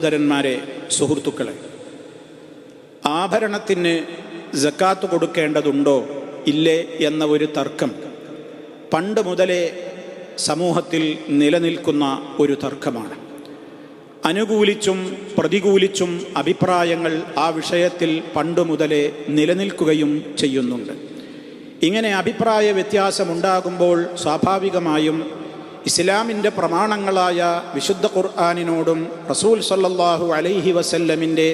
സഹോദരന്മാരെ, സുഹൃത്തുക്കളെ, ആഭരണത്തിന് സക്കാത്ത് കൊടുക്കേണ്ടതുണ്ടോ ഇല്ലേ എന്ന ഒരു തർക്കം പണ്ട് മുതലേ സമൂഹത്തിൽ നിലനിൽക്കുന്ന ഒരു തർക്കമാണ്. അനുകൂലിച്ചും പ്രതികൂലിച്ചും അഭിപ്രായങ്ങൾ ആ വിഷയത്തിൽ പണ്ട് മുതലേ നിലനിൽക്കുകയും ചെയ്യുന്നുണ്ട്. ഇങ്ങനെ അഭിപ്രായ വ്യത്യാസമുണ്ടാകുമ്പോൾ സ്വാഭാവികമായും ഇസ്ലാമിൻ്റെ പ്രമാണങ്ങളായ വിശുദ്ധ ഖുർആനിനോടും റസൂൽ സല്ലല്ലാഹു അലൈഹി വസല്ലമിൻ്റെ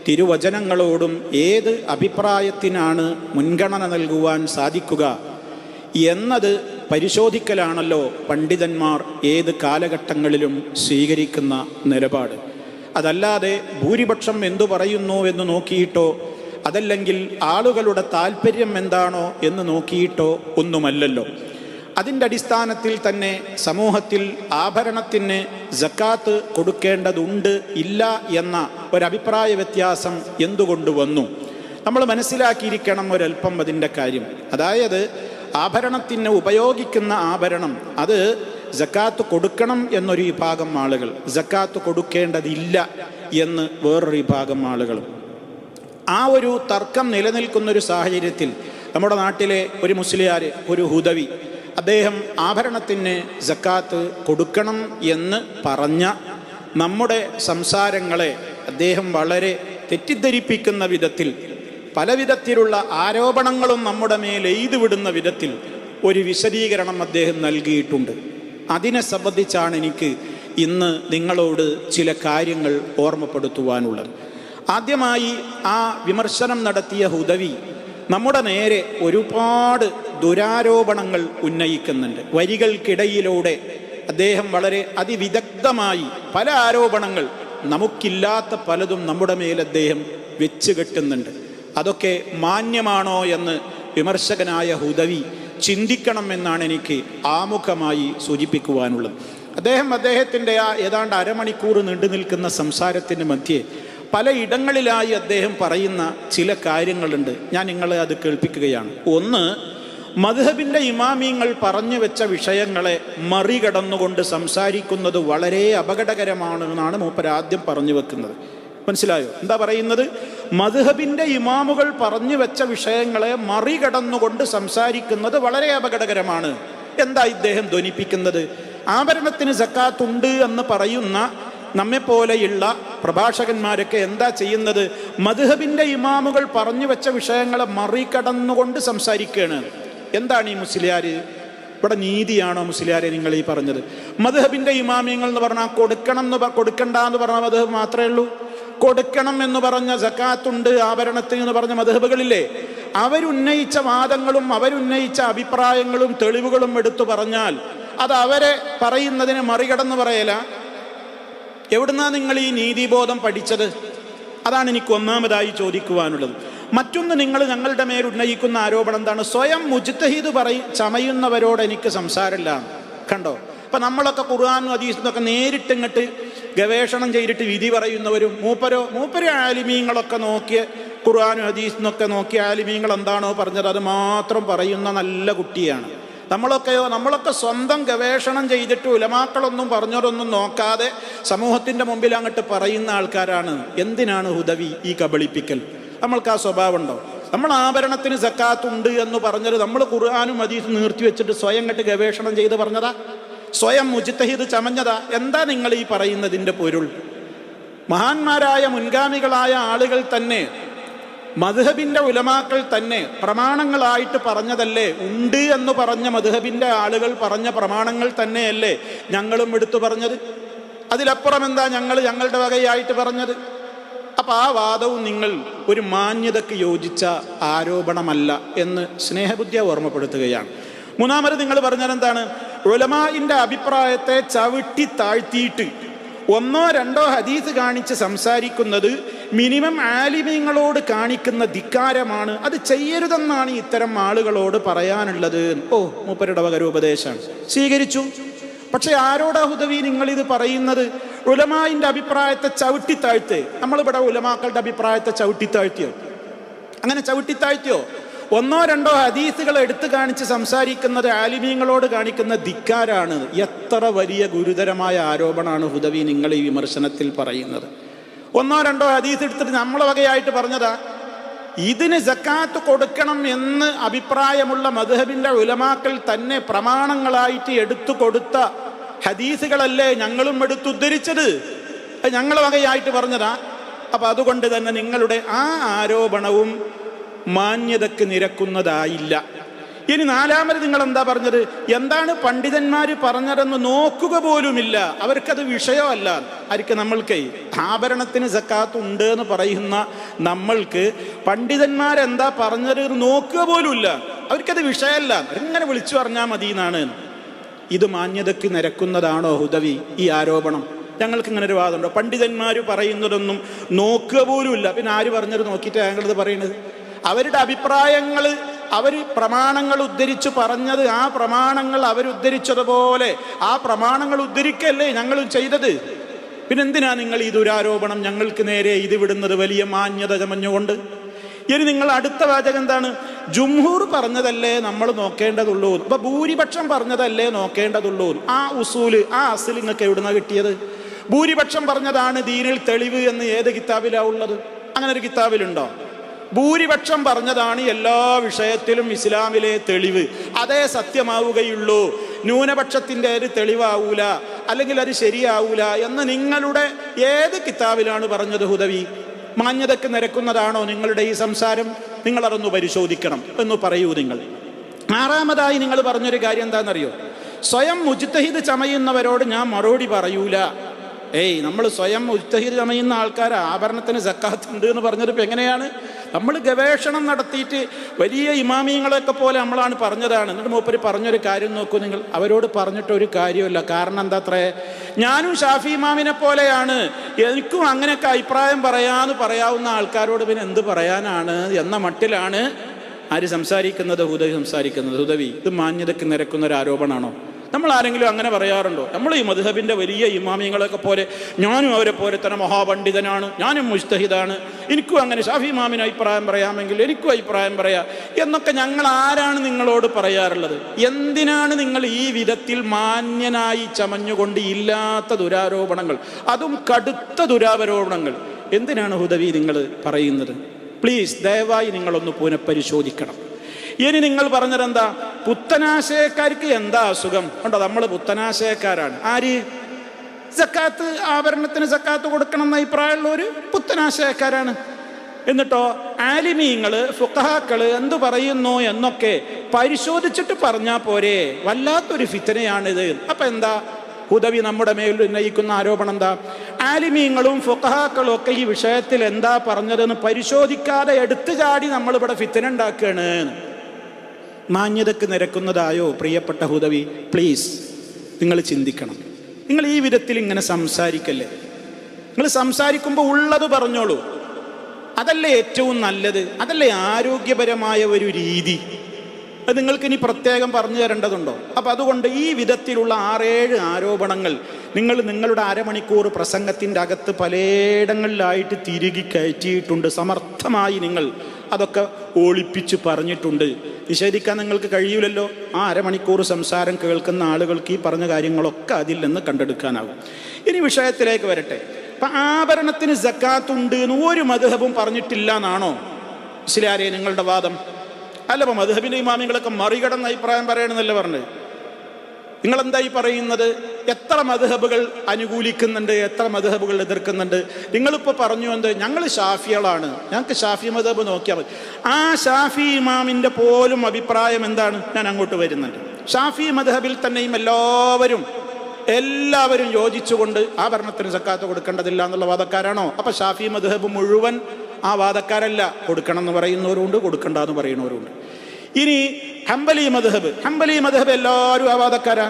തിരുവചനങ്ങളോടും ഏത് അഭിപ്രായത്തിനാണ് മുൻഗണന നൽകുവാൻ സാധിക്കുക എന്നത് പരിശോധിക്കലാണല്ലോ പണ്ഡിതന്മാർ ഏത് കാലഘട്ടങ്ങളിലും സ്വീകരിക്കുന്ന നിലപാട്. അതല്ലാതെ ഭൂരിപക്ഷം എന്തു പറയുന്നു എന്ന് നോക്കിയിട്ടോ അതല്ലെങ്കിൽ ആളുകളുടെ താല്പര്യം എന്താണോ എന്ന് നോക്കിയിട്ടോ ഒന്നുമല്ലല്ലോ. അതിൻ്റെ അടിസ്ഥാനത്തിൽ തന്നെ സമൂഹത്തിൽ ആഭരണത്തിന് സക്കാത്ത് കൊടുക്കേണ്ടതുണ്ട് ഇല്ല എന്ന ഒരഭിപ്രായ വ്യത്യാസം എന്തുകൊണ്ട് വന്നു? നമ്മൾ മനസ്സിലാക്കിയിരിക്കണം ഒരല്പം അതിൻ്റെ കാര്യം. അതായത് ആഭരണത്തിന് ഉപയോഗിക്കുന്ന ആഭരണം അത് സക്കാത്ത് കൊടുക്കണം എന്നൊരു വിഭാഗം ആളുകൾ, സക്കാത്ത് കൊടുക്കേണ്ടതില്ല എന്ന് വേറൊരു വിഭാഗം ആളുകൾ. ആ ഒരു തർക്കം നിലനിൽക്കുന്നൊരു സാഹചര്യത്തിൽ നമ്മുടെ നാട്ടിലെ ഒരു മുസ്ലിയാർ, ഒരു ഹുദവി, അദ്ദേഹം ആഭരണത്തിന് സക്കാത്ത് കൊടുക്കണം എന്ന് പറഞ്ഞ നമ്മുടെ സംസാരങ്ങളെ അദ്ദേഹം വളരെ തെറ്റിദ്ധരിപ്പിക്കുന്ന വിധത്തിൽ, പല വിധത്തിലുള്ള ആരോപണങ്ങളും നമ്മുടെ മേൽ എയ്തുവിടുന്ന വിധത്തിൽ ഒരു വിശദീകരണം അദ്ദേഹം നൽകിയിട്ടുണ്ട്. അതിനെ സംബന്ധിച്ചാണ് എനിക്ക് ഇന്ന് നിങ്ങളോട് ചില കാര്യങ്ങൾ ഓർമ്മപ്പെടുത്തുവാനുള്ളത്. ആദ്യമായി ആ വിമർശനം നടത്തിയ ഹുദവി നമ്മുടെ നേരെ ഒരുപാട് ദുരാരോപണങ്ങൾ ഉന്നയിക്കുന്നുണ്ട്. വരികൾക്കിടയിലൂടെ അദ്ദേഹം വളരെ അതിവിദഗ്ധമായി പല ആരോപണങ്ങൾ, നമുക്കില്ലാത്ത പലതും നമ്മുടെ മേൽ അദ്ദേഹം വെച്ച് കെട്ടുന്നുണ്ട്. അതൊക്കെ മാന്യമാണോ എന്ന് വിമർശകനായ ഹുദവി ചിന്തിക്കണമെന്നാണ് എനിക്ക് ആമുഖമായി സൂചിപ്പിക്കുവാനുള്ളത്. അദ്ദേഹത്തിൻ്റെ ആ ഏതാണ്ട് അരമണിക്കൂർ നീണ്ടു നിൽക്കുന്ന സംസാരത്തിന് മധ്യേ പല ഇടങ്ങളിലായി അദ്ദേഹം പറയുന്ന ചില കാര്യങ്ങളുണ്ട്. ഞാൻ നിങ്ങളെ അത് കേൾപ്പിക്കുകയാണ്. ഒന്ന്, മദ്ഹബിൻ്റെ ഇമാമിങ്ങൾ പറഞ്ഞു വെച്ച വിഷയങ്ങളെ മറികടന്നുകൊണ്ട് സംസാരിക്കുന്നത് വളരെ അപകടകരമാണ് എന്നാണ് മൂപ്പർ ആദ്യം പറഞ്ഞു വെക്കുന്നത്. മനസ്സിലായോ എന്താ പറയുന്നത്? മദ്ഹബിൻ്റെ ഇമാമുകൾ പറഞ്ഞു വെച്ച വിഷയങ്ങളെ മറികടന്നുകൊണ്ട് സംസാരിക്കുന്നത് വളരെ അപകടകരമാണ്. എന്താ ഇദ്ദേഹം ധ്വനിപ്പിക്കുന്നത്? ആഭരണത്തിന് സക്കാത്ത് ഉണ്ട് എന്ന് പറയുന്ന നമ്മെപ്പോലെയുള്ള പ്രഭാഷകന്മാരൊക്കെ എന്താ ചെയ്യുന്നത്? മദ്ഹബിൻ്റെ ഇമാമുകൾ പറഞ്ഞു വെച്ച വിഷയങ്ങളെ മറികടന്നുകൊണ്ട് സംസാരിക്കുകയാണ്. എന്താണ് ഈ മുസ്ലിയാർ? ഇവിടെ നീതിയാണോ മുസ്ലിയാരെ നിങ്ങൾ ഈ പറഞ്ഞത്? മദ്ഹബിൻ്റെ ഇമാമിങ്ങൾ എന്ന് പറഞ്ഞാൽ കൊടുക്കണ്ട എന്ന് പറഞ്ഞ മദ്ഹബ് മാത്രമേ ഉള്ളൂ. കൊടുക്കണം എന്ന് പറഞ്ഞ സക്കാത്തുണ്ട് ആഭരണത്തിന് എന്ന് പറഞ്ഞ മദ്ഹബുകളില്ലേ, അവരുന്നയിച്ച വാദങ്ങളും അവരുന്നയിച്ച അഭിപ്രായങ്ങളും തെളിവുകളും എടുത്തു പറഞ്ഞാൽ അത് അവരെ പറയുന്നതിനെ മറികടന്ന് പറയല. എവിടുന്നാ നിങ്ങൾ ഈ നീതിബോധം പഠിച്ചത്? അതാണ് എനിക്ക് ഒന്നാമതായി ചോദിക്കുവാനുള്ളത്. മറ്റൊന്ന്, നിങ്ങൾ ഞങ്ങളുടെ മേൽ ഉന്നയിക്കുന്ന ആരോപണം എന്താണ്? സ്വയം മുജ്തഹിദ് ചമയുന്നവരോട് എനിക്ക് സംസാരമില്ല. കണ്ടോ? അപ്പം നമ്മളൊക്കെ ഖുർആനും ഹദീസിനൊക്കെ നേരിട്ട് ഇങ്ങോട്ട് ഗവേഷണം ചെയ്തിട്ട് വിധി പറയുന്നവരും, മൂപ്പര് ആലിമീങ്ങളൊക്കെ നോക്കിയ ഖുർആനും ഹദീസിനൊക്കെ നോക്കിയ ആലിമീങ്ങൾ എന്താണോ പറഞ്ഞത് അത് മാത്രം പറയുന്ന നല്ല കുട്ടിയാണ്. നമ്മളൊക്കെ സ്വന്തം ഗവേഷണം ചെയ്തിട്ട് ഉലമാക്കളൊന്നും പറഞ്ഞതൊന്നും നോക്കാതെ സമൂഹത്തിൻ്റെ മുമ്പിൽ അങ്ങോട്ട് പറയുന്ന ആൾക്കാരാണ്. എന്തിനാണ് ഹുദവി ഈ കബളിപ്പിക്കൽ? നമ്മൾക്ക് ആ സ്വഭാവം ഉണ്ടോ? നമ്മൾ ആഭരണത്തിന് സക്കാത്ത് ഉണ്ട് എന്ന് പറഞ്ഞത് നമ്മൾ ഖുർആനും ഹദീസും നിർത്തി വെച്ചിട്ട് സ്വയം അങ്ങോട്ട് ഗവേഷണം ചെയ്ത് പറഞ്ഞതാ? സ്വയം മുജ്തഹിദ് ചമഞ്ഞതാ? എന്താ നിങ്ങൾ ഈ പറയുന്നതിൻ്റെ പൊരുൾ? മഹാന്മാരായ മുൻഗാമികളായ ആളുകൾ തന്നെ, മദ്ഹബിൻ്റെ ഉലമാക്കൾ തന്നെ പ്രമാണങ്ങളായിട്ട് പറഞ്ഞതല്ലേ? ഉണ്ട് എന്ന് പറഞ്ഞ മദ്ഹബിൻ്റെ ആളുകൾ പറഞ്ഞ പ്രമാണങ്ങൾ തന്നെയല്ലേ ഞങ്ങളും എടുത്തു പറഞ്ഞത്? അതിലപ്പുറം എന്താ ഞങ്ങളുടെ വകയായിട്ട് പറഞ്ഞത്? അപ്പം ആ വാദവും നിങ്ങൾ ഒരു മാന്യതയ്ക്ക് യോജിച്ച ആരോപണമല്ല എന്ന് സ്നേഹബുദ്ധിയെ ഓർമ്മപ്പെടുത്തുകയാണ്. മൂന്നാമത് നിങ്ങൾ പറഞ്ഞത് എന്താണ്? ഉലമാഇൻ്റെ അഭിപ്രായത്തെ ചവിട്ടി താഴ്ത്തിയിട്ട് ഒന്നോ രണ്ടോ ഹദീസ് കാണിച്ച് സംസാരിക്കുന്നത് മിനിമം ആലിമീങ്ങളോട് കാണിക്കുന്ന ധിക്കാരമാണ്. അത് ചെയ്യരുതെന്നാണ് ഇത്തരം ആളുകളോട് പറയാനുള്ളത്. മൂപ്പരുടെ വകരോപദേശമാണ്, സ്വീകരിച്ചു. പക്ഷെ ആരോടാ ഹുദവി നിങ്ങളിത് പറയുന്നത്? ഉലമാഇൻ്റെ അഭിപ്രായത്തെ ചവിട്ടിത്താഴ്ത്ത്. നമ്മളിവിടെ ഉലമാക്കളുടെ അഭിപ്രായത്തെ ചവിട്ടിത്താഴ്ത്തിയോ? അങ്ങനെ ചവിട്ടിത്താഴ്ത്തിയോ? ഒന്നോ രണ്ടോ ഹദീസുകൾ എടുത്തു കാണിച്ച് സംസാരിക്കുന്നത് ആലിമീങ്ങളോട് കാണിക്കുന്ന ധിക്കാരാണ്. എത്ര വലിയ ഗുരുതരമായ ആരോപണമാണ് ഹുദവി നിങ്ങൾ ഈ വിമർശനത്തിൽ പറയുന്നത്. ഒന്നോ രണ്ടോ ഹദീസ് എടുത്തിട്ട് നമ്മളെ വകയായിട്ട് പറഞ്ഞതാ. ഇതിന് സക്കാത്ത് കൊടുക്കണം എന്ന് അഭിപ്രായമുള്ള മദ്ഹബിന്റെ ഉലമാക്കൾ തന്നെ പ്രമാണങ്ങളായിട്ട് എടുത്തു കൊടുത്ത ഹദീസുകളല്ലേ ഞങ്ങളും എടുത്തുദ്ധരിച്ചത്. ഞങ്ങളെ വകയായിട്ട് പറഞ്ഞതാ. അപ്പൊ അതുകൊണ്ട് തന്നെ നിങ്ങളുടെ ആ ആരോപണവും മാന്യതക്ക് നിരക്കുന്നതായില്ല. ഇനി നാലാമത് നിങ്ങൾ എന്താ പറഞ്ഞത്? എന്താണ് പണ്ഡിതന്മാർ പറഞ്ഞതെന്ന് നോക്കുക പോലുമില്ല. അവർക്കത് വിഷയമല്ല. ആർക്ക്? നമ്മൾക്ക് ആഭരണത്തിന് സക്കാത്ത് ഉണ്ട് എന്ന് പറയുന്ന നമ്മൾക്ക് പണ്ഡിതന്മാരെന്താ പറഞ്ഞത് നോക്കുക പോലുമില്ല. അവർക്കത് വിഷയമല്ല. അവരിങ്ങനെ വിളിച്ചു പറഞ്ഞാൽ മതി എന്നാണ്. ഇത് മാന്യതക്ക് നിരക്കുന്നതാണോ ഹുദവി ഈ ആരോപണം? ഞങ്ങൾക്ക് ഇങ്ങനെ ഒരു വാദമുണ്ടോ? പണ്ഡിതന്മാർ പറയുന്നതൊന്നും നോക്കുക പോലുമില്ല. പിന്നെ ആര് പറഞ്ഞത് നോക്കിയിട്ട് ഞങ്ങളിത് പറയുന്നത്? അവരുടെ അഭിപ്രായങ്ങൾ അവർ പ്രമാണങ്ങൾ ഉദ്ധരിച്ചു പറഞ്ഞത്, ആ പ്രമാണങ്ങൾ അവരുദ്ധരിച്ചതുപോലെ ആ പ്രമാണങ്ങൾ ഉദ്ധരിക്കല്ലേ ഞങ്ങളും ചെയ്തത്. പിന്നെന്തിനാ നിങ്ങൾ ഈ ദുരാരോപണം ഞങ്ങൾക്ക് നേരെ ഇത് വിടുന്നത് വലിയ മാന്യത ചമഞ്ഞുകൊണ്ട്? ഇനി നിങ്ങൾ അടുത്ത വാചകം എന്താണ്? ജുംഹൂർ പറഞ്ഞതല്ലേ നമ്മൾ നോക്കേണ്ടതുള്ളൂ. അപ്പൊ ഭൂരിപക്ഷം പറഞ്ഞതല്ലേ നോക്കേണ്ടതുള്ളൂ. ആ ഉസൂല്, ആ അസിൽ നിങ്ങൾക്ക് എവിടുന്ന കിട്ടിയത്? ഭൂരിപക്ഷം പറഞ്ഞതാണ് ദീനിൽ തെളിവ് എന്ന് ഏത് കിതാബിലാ ഉള്ളത്? അങ്ങനെ ഒരു കിതാബിലുണ്ടോ? ഭൂരിപക്ഷം പറഞ്ഞതാണ് എല്ലാ വിഷയത്തിലും ഇസ്ലാമിലെ തെളിവ്, അതേ സത്യമാവുകയുള്ളൂ, ന്യൂനപക്ഷത്തിൻ്റെ ഒരു തെളിവാവൂല, അല്ലെങ്കിൽ അത് ശരിയാവൂല എന്ന് നിങ്ങളുടെ ഏത് കിതാബിലാണ് പറഞ്ഞത് ഹുദവി? മാന്യതക്ക് നിരക്കുന്നതാണോ നിങ്ങളുടെ ഈ സംസാരം? നിങ്ങളതൊന്ന് പരിശോധിക്കണം എന്ന് പറയൂ നിങ്ങൾ. ആറാമതായി നിങ്ങൾ പറഞ്ഞൊരു കാര്യം എന്താണെന്നറിയോ? സ്വയം മുജ്തഹിദ് ചമയുന്നവരോട് ഞാൻ മറുപടി പറയൂല. നമ്മൾ സ്വയം മുജ്തഹിദ് ചമയുന്ന ആൾക്കാർ ആഭരണത്തിന് സക്കാത്ത് ഉണ്ട് എന്ന് പറഞ്ഞത് ഇപ്പം എങ്ങനെയാണ്? നമ്മൾ ഗവേഷണം നടത്തിയിട്ട് വലിയ ഇമാമിയങ്ങളൊക്കെ പോലെ നമ്മളാണ് പറഞ്ഞതാണ്. എന്നിട്ട് മൂപ്പര് പറഞ്ഞൊരു കാര്യം നോക്കൂ നിങ്ങൾ. അവരോട് പറഞ്ഞിട്ടൊരു കാര്യമില്ല. കാരണം എന്താ? അത്രേ, ഞാനും ഷാഫി ഇമാമിനെ പോലെയാണ്, എനിക്കും അങ്ങനെയൊക്കെ അഭിപ്രായം പറയാവുന്ന ആൾക്കാരോട് പിന്നെ എന്ത് പറയാനാണ് എന്ന മട്ടിലാണ് ആര് സംസാരിക്കുന്നത്? ഹുദവി സംസാരിക്കുന്നത്. ഹുദവി, ഇത് മാന്യതയ്ക്ക് നിരക്കുന്ന ഒരു ആരോപണമാണോ? നമ്മൾ ആരെങ്കിലും അങ്ങനെ പറയാറുണ്ടോ? നമ്മൾ ഈ മദ്ഹബിൻ്റെ വലിയ ഇമാമിയങ്ങളൊക്കെ പോലെ ഞാനും അവരെ പോലെ തന്നെ മഹാപണ്ഡിതനാണ്, ഞാനും മുജ്തഹിദാണ്, എനിക്കും അങ്ങനെ ഷാഫി ഇമാമിന് അഭിപ്രായം പറയാമെങ്കിൽ എനിക്കും അഭിപ്രായം പറയാം എന്നൊക്കെ ഞങ്ങൾ ആരാണ് നിങ്ങളോട് പറയാറുള്ളത്? എന്തിനാണ് നിങ്ങൾ ഈ വിധത്തിൽ മാന്യനായി ചമഞ്ഞുകൊണ്ട് ഇല്ലാത്ത ദുരാരോപണങ്ങൾ, അതും കടുത്ത ദുരാരോപണങ്ങൾ എന്തിനാണ് ഹുദവി നിങ്ങൾ പറയുന്നത്? പ്ലീസ് ദയവായി നിങ്ങളൊന്ന് പുനഃപരിശോധിക്കണം. ഇനി നിങ്ങൾ പറഞ്ഞതെന്താ? പുത്തനാശയക്കാർക്ക് എന്താ അസുഖം? കണ്ടോ, നമ്മൾ പുത്തനാശയക്കാരാണ്. ആര്? സക്കാത്ത്, ആഭരണത്തിന് സക്കാത്ത് കൊടുക്കണം എന്ന അഭിപ്രായമുള്ളവർ പുത്തനാശയക്കാരാണ്. എന്നിട്ടോ ആലിമീങ്ങള്, ഫുഖഹാക്കള് എന്തു പറയുന്നു എന്നൊക്കെ പരിശോധിച്ചിട്ട് പറഞ്ഞാൽ പോരെ? വല്ലാത്തൊരു ഫിത്നയാണിത്. അപ്പൊ എന്താ ഹുദവി നമ്മുടെ മേൽ ഉന്നയിക്കുന്ന ആരോപണം എന്താ? ആലിമീങ്ങളും ഫുഖഹാക്കളും ഒക്കെ ഈ വിഷയത്തിൽ എന്താ പറഞ്ഞതെന്ന് പരിശോധിക്കാതെ എടുത്തു ചാടി നമ്മളിവിടെ ഫിത്ന ഉണ്ടാക്കുകയാണ്. മാന്യതക്ക് നിരക്കുന്നതായോ പ്രിയപ്പെട്ട ഹുദവി? പ്ലീസ് നിങ്ങൾ ചിന്തിക്കണം. നിങ്ങൾ ഈ വിധത്തിൽ ഇങ്ങനെ സംസാരിക്കല്ലേ. നിങ്ങൾ സംസാരിക്കുമ്പോൾ ഉള്ളത് പറഞ്ഞോളൂ. അതല്ലേ ഏറ്റവും നല്ലത്, അതല്ലേ ആരോഗ്യപരമായ ഒരു രീതി. അത് നിങ്ങൾക്കിനി പ്രത്യേകം പറഞ്ഞു തരേണ്ടതുണ്ടോ? അപ്പം അതുകൊണ്ട് ഈ വിധത്തിലുള്ള 6-7 ആരോപണങ്ങൾ നിങ്ങൾ നിങ്ങളുടെ അരമണിക്കൂർ പ്രസംഗത്തിൻ്റെ അകത്ത് പലയിടങ്ങളിലായിട്ട് തിരികെ കയറ്റിയിട്ടുണ്ട്. സമർത്ഥമായി നിങ്ങൾ അതൊക്കെ ഒളിപ്പിച്ച് പറഞ്ഞിട്ടുണ്ട്. നിഷേധിക്കാൻ നിങ്ങൾക്ക് കഴിയില്ലല്ലോ. ആ അരമണിക്കൂർ സംസാരം കേൾക്കുന്ന ആളുകൾക്ക് ഈ പറഞ്ഞ കാര്യങ്ങളൊക്കെ അതിൽ നിന്ന് കണ്ടെടുക്കാനാകും. ഇനി വിഷയത്തിലേക്ക് വരട്ടെ. അപ്പം ആഭരണത്തിന് സക്കാത്തുണ്ട് എന്ന് ഒരു മദ്ഹബും പറഞ്ഞിട്ടില്ല എന്നാണോ ഇസ്ലാരെ നിങ്ങളുടെ വാദം? അല്ല, അപ്പം മദ്ഹബിൻ്റെ ഇമാമികളൊക്കെ മറികടന്ന അഭിപ്രായം പറയണമെന്നല്ലേ പറഞ്ഞത്? നിങ്ങളെന്തായി പറയുന്നത്? എത്ര മദ്ഹബുകൾ അനുകൂലിക്കുന്നുണ്ട്, എത്ര മദ്ഹബുകൾ എതിർക്കുന്നുണ്ട്? നിങ്ങളിപ്പോൾ പറഞ്ഞു എന്ത്? ഞങ്ങൾ ഷാഫികളാണ്, ഞങ്ങൾക്ക് ഷാഫി മദ്ഹബ് നോക്കിയാൽ മതി. ആ ഷാഫി ഇമാമിൻ്റെ പോലും അഭിപ്രായം എന്താണ്? ഞാൻ അങ്ങോട്ട് വരുന്നുണ്ട്. ഷാഫി മദ്ഹബിൽ തന്നെയും എല്ലാവരും യോജിച്ചുകൊണ്ട് ആഭരണത്തിന് സക്കാത്ത് കൊടുക്കേണ്ടതില്ല എന്നുള്ള വാദക്കാരാണോ? അപ്പം ഷാഫി മദ്ഹബ് മുഴുവൻ ആ വാദക്കാരല്ല. കൊടുക്കണം എന്ന് പറയുന്നവരുണ്ട്, കൊടുക്കണ്ട എന്ന് പറയുന്നവരുണ്ട്. ഇനി ഹംബലി മദ്ഹബ് എല്ലാവരും ആ വാദക്കാരാ?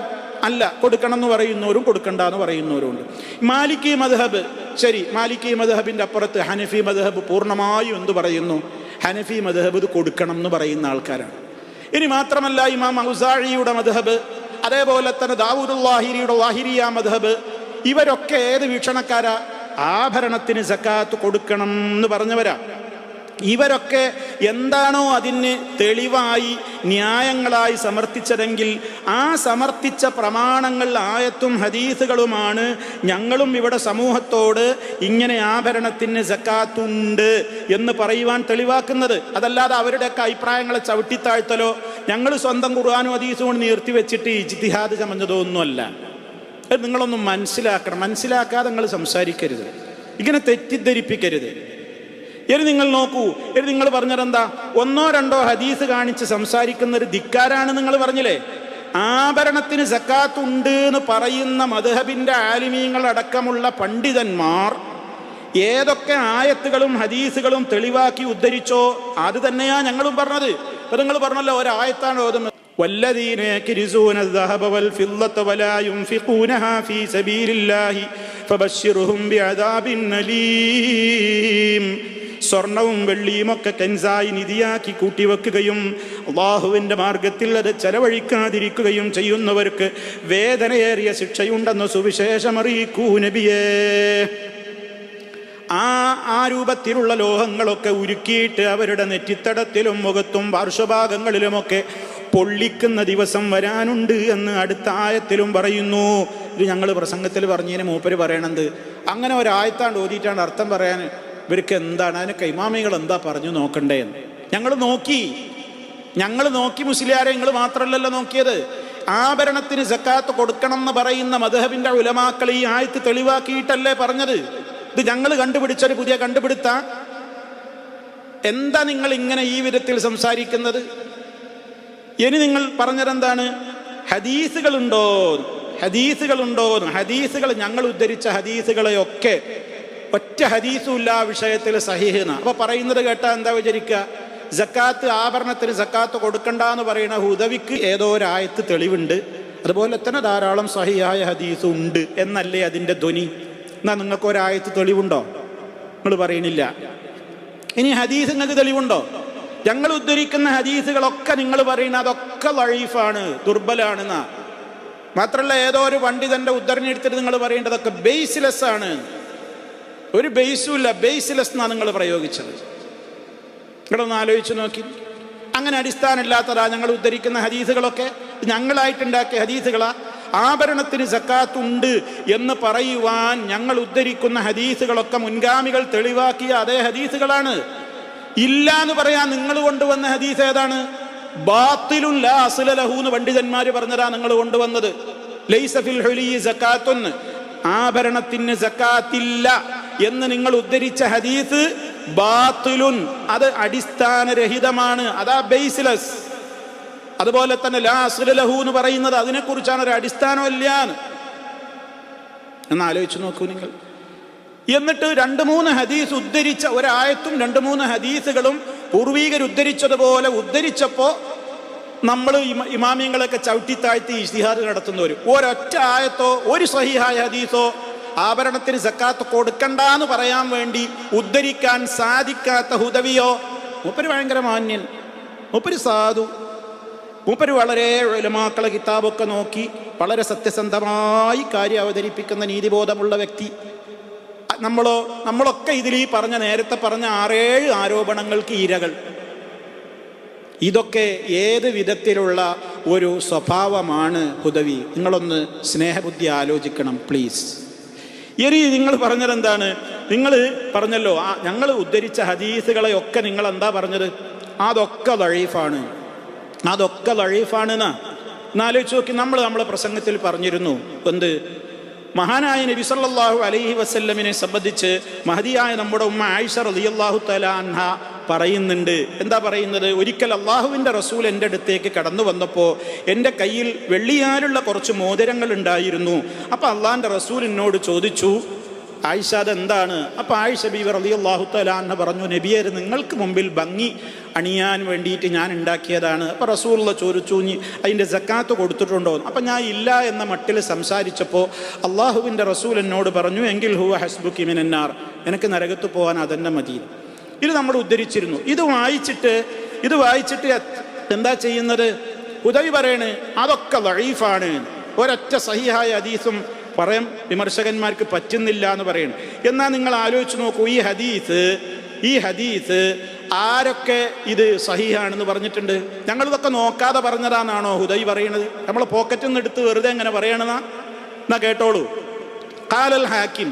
അല്ല, കൊടുക്കണം എന്ന് പറയുന്നവരും കൊടുക്കണ്ട എന്ന് പറയുന്നവരുണ്ട്. മാലിക്കി മദ്ഹബ്, ശരി, മാലിക്കി മദ്ഹബിൻ്റെ അപ്പുറത്ത് ഹനഫി മദ്ഹബ് പൂർണ്ണമായും എന്ത് പറയുന്നു? ഹനഫി മദ്ഹബ് ഇത് കൊടുക്കണം എന്ന് പറയുന്ന ആൾക്കാരാണ്. ഇനി മാത്രമല്ല ഇമാം ഔസാഇയുടെ മദ്ഹബ്, അതേപോലെ തന്നെ ദാവൂദുൽ ലാഹിരിയുടെ ലാഹിരിയ മദ്ഹബ്, ഇവരൊക്കെ ഏത് വീക്ഷണക്കാരാ? ആഭരണത്തിന് സക്കാത്ത് കൊടുക്കണം എന്ന് പറഞ്ഞവരാ. ഇവരൊക്കെ എന്താണോ അതിന് തെളിവായി ന്യായങ്ങളായി സമർത്ഥിച്ചതെങ്കിൽ ആ സമർത്ഥിച്ച പ്രമാണങ്ങൾ ആയത്തും ഹദീസുകളുമാണ് ഞങ്ങളും ഇവിടെ സമൂഹത്തോട് ഇങ്ങനെ ആഭരണത്തിന് സക്കാത്തുണ്ട് എന്ന് പറയുവാൻ തെളിവാക്കുന്നത്. അതല്ലാതെ അവരുടെയൊക്കെ അഭിപ്രായങ്ങളെ ചവിട്ടിത്താഴ്ത്തലോ ഞങ്ങൾ സ്വന്തം ഖുർആനും ഹദീസും കൊണ്ട് നിർത്തി വെച്ചിട്ട് ഇജ്തിഹാദ് ചമഞ്ഞതോ ഒന്നുമല്ല. അത് നിങ്ങളൊന്നും മനസ്സിലാക്കണം. മനസ്സിലാക്കാതെ നിങ്ങൾ സംസാരിക്കരുത്, ഇങ്ങനെ തെറ്റിദ്ധരിപ്പിക്കരുത്. ഇനി നിങ്ങൾ നോക്കൂ, ഇനി നിങ്ങൾ പറഞ്ഞതെന്താ? ഒന്നോ രണ്ടോ ഹദീസ് കാണിച്ച് സംസാരിക്കുന്ന ഒരു ധിക്കാരാണ് നിങ്ങൾ പറഞ്ഞില്ലേ. ആഭരണത്തിന് സക്കാത്ത് ഉണ്ട് എന്ന് പറയുന്ന മദ്ഹബിന്റെ ആലിമീങ്ങൾ അടക്കമുള്ള പണ്ഡിതന്മാർ ഏതൊക്കെ ആയത്തുകളും ഹദീസുകളും തെളിവാക്കി ഉദ്ധരിച്ചോ അത് തന്നെയാ ഞങ്ങളും പറഞ്ഞത്. ഇപ്പൊ നിങ്ങൾ പറഞ്ഞല്ലോ ഒരായത്താണ് ഓതുന്നത്, വല്ലദീന യക്രിസൂന الذهب والفضة ولا ينفقونها في سبيل الله فبشرهم بعذاب أليم. സ്വർണവും വെള്ളിയും ഒക്കെ കൻസായി നിധിയാക്കി കൂട്ടിവെക്കുകയും അള്ളാഹുവിൻ്റെ മാർഗത്തിൽ അത് ചെലവഴിക്കാതിരിക്കുകയും ചെയ്യുന്നവർക്ക് വേദനയേറിയ ശിക്ഷയുണ്ടെന്ന് സുവിശേഷമറിയിക്കൂ നബിയേ. ആ രൂപത്തിലുള്ള ലോഹങ്ങളൊക്കെ ഉരുക്കിയിട്ട് അവരുടെ നെറ്റിത്തടത്തിലും മുഖത്തും പാർശ്വഭാഗങ്ങളിലുമൊക്കെ പൊള്ളിക്കുന്ന ദിവസം വരാനുണ്ട് എന്ന് അടുത്ത ആയത്തിലും പറയുന്നു. ഇത് ഞങ്ങൾ പ്രസംഗത്തിൽ പറഞ്ഞതിന് മൂപ്പര് പറയണത് അങ്ങനെ ഒരായത്താണ്ട് ഓതിയിട്ടാണ് അർത്ഥം പറയാൻ ഇവർക്ക് എന്താണ് അതിനൊക്കെ ഇമാമികൾ എന്താ പറഞ്ഞു നോക്കണ്ടേ എന്ന് ഞങ്ങൾ നോക്കി മുസ്ലിയാരെ. നിങ്ങൾ മാത്രമല്ലല്ലോ നോക്കിയത്. ആഭരണത്തിന് സക്കാത്ത് കൊടുക്കണം എന്ന് പറയുന്ന മദ്ഹബിന്റെ ഉലമാക്കൾ ഈ ആയത്ത് തെളിവാക്കിയിട്ടല്ലേ പറഞ്ഞത്. ഇത് ഞങ്ങൾ കണ്ടുപിടിച്ചൊരു പുതിയ കണ്ടുപിടുത്ത. എന്താ നിങ്ങൾ ഇങ്ങനെ ഈ വിധത്തിൽ സംസാരിക്കുന്നത്? ഇനി നിങ്ങൾ പറഞ്ഞതെന്താണ്? ഹദീസുകൾ ഞങ്ങൾ ഉദ്ധരിച്ച ഹദീസുകളെയൊക്കെ ഒറ്റ ഹദീസുമില്ല ആ വിഷയത്തിൽ സഹീഹ്ന. അപ്പൊ പറയുന്നത് കേട്ടാ എന്താ വിചാരിക്കുക? സക്കാത്ത് ആഭരണത്തിന് സക്കാത്ത് കൊടുക്കണ്ടെന്ന് പറയുന്ന ഹുദവിക്ക് ഏതോ ഒരായത്ത് തെളിവുണ്ട്, അതുപോലെ തന്നെ ധാരാളം സഹിഹായ ഹദീസും ഉണ്ട് എന്നല്ലേ അതിൻ്റെ ധ്വനി. എന്നാ നിങ്ങൾക്ക് ഒരായത്ത് തെളിവുണ്ടോ? നിങ്ങൾ പറയണില്ല. ഇനി ഹദീസ് നിങ്ങൾക്ക് തെളിവുണ്ടോ? ഞങ്ങൾ ഉദ്ധരിക്കുന്ന ഹദീസുകളൊക്കെ നിങ്ങൾ പറയുന്ന അതൊക്കെ ലഈഫാണ്, ദുർബലാണെന്നാ. മാത്രമല്ല ഏതോ ഒരു പണ്ഡിതന്റെ ഉദ്ധരണി എടുത്തിട്ട് നിങ്ങൾ പറയേണ്ടതൊക്കെ ബേസ്ലെസ് ആണ്. ഒരു ബേസും ഇല്ല, ബേസ്ലെസ് എന്നാണ് നിങ്ങൾ പ്രയോഗിച്ചത്. നിങ്ങളൊന്ന് ആലോചിച്ച് നോക്കി. അങ്ങനെ അടിസ്ഥാനമില്ലാത്തതാ ഞങ്ങൾ ഉദ്ധരിക്കുന്ന ഹദീസുകളൊക്കെ. ഞങ്ങളായിട്ടുണ്ടാക്കിയ ഹദീസുകളാ. ആഭരണത്തിന് സക്കാത്ത് ഉണ്ട് എന്ന് പറയുവാൻ ഞങ്ങൾ ഉദ്ധരിക്കുന്ന ഹദീസുകളൊക്കെ മുൻഗാമികൾ തെളിവാക്കിയ അതേ ഹദീസുകളാണ്. ഇല്ല എന്ന് പറയാൻ നിങ്ങൾ കൊണ്ടുവന്ന ഹദീസ് ഏതാണ്? ബാത്തിലുൻ ലാ അസ്ല ലഹു എന്ന് പണ്ഡിതന്മാര് പറഞ്ഞതാ നിങ്ങൾ കൊണ്ടുവന്നത്. ലൈസ ഫിൽ ഹുലി സക്കാത്തുൻ, ആഭരണത്തിന് സക്കാത്തില്ല എന്ന് നിങ്ങൾ ഉദ്ധരിച്ച ഹദീസ് ബാത്തിലുൻ, അത് അടിസ്ഥാനരഹിതമാണ്, അതാ ബേസ്ലെസ്. അതുപോലെ തന്നെ ലാ അസ്ല ലഹു എന്ന് പറയുന്നത് അതിനെക്കുറിച്ചാണ്, ഒരു അടിസ്ഥാനമില്ല എന്ന് ആലോചിച്ച് നോക്കൂ നിങ്ങൾ. എന്നിട്ട് 2-3 ഹദീസ് ഉദ്ധരിച്ച ഒരായത്തും 2-3 ഹദീസുകളും പൂർവീകർ ഉദ്ധരിച്ചതുപോലെ ഉദ്ധരിച്ചപ്പോൾ നമ്മൾ ഇമാമിയങ്ങളൊക്കെ ചവിട്ടിത്താഴ്ത്തി ഇജ്തിഹാദ് നടത്തുന്നവർ ഒരൊറ്റ ആയത്തോ ഒരു സഹിഹായ ഹദീസോ ആഭരണത്തിന് സക്കാത്ത് കൊടുക്കണ്ടെന്ന് പറയാൻ വേണ്ടി ഉദ്ധരിക്കാൻ സാധിക്കാത്ത ഹുദവിയോ. മൂപ്പര് ഭയങ്കര മാന്യൻ, മൂപ്പര് സാധു, മൂപ്പര് വളരെ ഉലമാക്കളെ കിതാബൊക്കെ നോക്കി വളരെ സത്യസന്ധമായി കാര്യം അവതരിപ്പിക്കുന്ന നീതിബോധമുള്ള വ്യക്തി. നമ്മളൊക്കെ ഇതിൽ ഈ നേരത്തെ പറഞ്ഞ 6-7 ആരോപണങ്ങൾക്ക് ഇരകൾ. ഇതൊക്കെ ഏത് വിധത്തിലുള്ള ഒരു സ്വഭാവമാണ് ഹുദവി? നിങ്ങളൊന്ന് സ്നേഹബുദ്ധി ആലോചിക്കണം പ്ലീസ്. ഇനി നിങ്ങൾ പറഞ്ഞതെന്താണ്? നിങ്ങൾ പറഞ്ഞല്ലോ ഞങ്ങൾ ഉദ്ധരിച്ച ഹദീസുകളെയൊക്കെ നിങ്ങൾ എന്താ പറഞ്ഞത്? അതൊക്കെ ലഈഫാണ്, അതൊക്കെ ലഈഫാണെന്നാ. എന്നാലോചിച്ച് നോക്കി. നമ്മളെ പ്രസംഗത്തിൽ പറഞ്ഞിരുന്നു എന്ത്? മഹാനായ നബി സല്ലല്ലാഹു അലൈഹി വസല്ലമിനെ സംബന്ധിച്ച് മഹദിയായ നമ്മുടെ ഉമ്മ ആയിഷ റളിയല്ലാഹു തആല അൻഹ പറയുന്നുണ്ട്. എന്താ പറയുന്നത്? ഒരിക്കൽ അള്ളാഹുവിൻ്റെ റസൂൽ എൻ്റെ അടുത്തേക്ക് കടന്നു വന്നപ്പോൾ എൻ്റെ കയ്യിൽ വെള്ളിയാലുള്ള കുറച്ച് മോതിരങ്ങൾ ഉണ്ടായിരുന്നു. അപ്പോൾ അള്ളാഹിൻ്റെ റസൂൽ എന്നോട് ചോദിച്ചു, ആയിഷ അതെന്താണ്? അപ്പോൾ ആയിഷ ബീവി റളിയല്ലാഹു തആല അൻഹ പറഞ്ഞു, നബിയേ നിങ്ങൾക്ക് മുമ്പിൽ ഭംഗി അണിയാൻ വേണ്ടിയിട്ട് ഞാൻ ഉണ്ടാക്കിയതാണ്. അപ്പോൾ റസൂലുള്ള ചോദിച്ചു, അതിൻ്റെ സക്കാത്ത് കൊടുത്തിട്ടുണ്ടോ? അപ്പം ഞാൻ ഇല്ല എന്ന മട്ടിൽ സംസാരിച്ചപ്പോൾ അള്ളാഹുവിൻ്റെ റസൂൽ എന്നോട് പറഞ്ഞു, എങ്കിൽ ഹുവ ഹസ്ബുക്കി മിനന്നാർ, എനിക്ക് നരകത്ത് പോകാൻ അതെന്നെ മതി. ഇത് നമ്മൾ ഉദ്ധരിച്ചിരുന്നു. ഇത് വായിച്ചിട്ട് എന്താ ചെയ്യുന്നത്? ഹുദവി പറയണ് അതൊക്കെ ലഈഫാണ്, ഒരൊറ്റ സഹിഹായ ഹദീസും പറയാൻ വിമർശകന്മാർക്ക് പറ്റുന്നില്ല എന്ന് പറയണം. എന്നാൽ നിങ്ങൾ ആലോചിച്ച് നോക്കൂ, ഈ ഹദീസ് ആരൊക്കെ ഇത് സഹീഹാണെന്ന് പറഞ്ഞിട്ടുണ്ട്? ഞങ്ങളിതൊക്കെ നോക്കാതെ പറഞ്ഞതാണെന്നാണോ ഹുദൈ പറയണത്? നമ്മൾ പോക്കറ്റിൽ നിന്ന് എടുത്ത് വെറുതെ എങ്ങനെ പറയണതാ? എന്നാ കേട്ടോളൂ. ഖാലൽ ഹാക്കിം,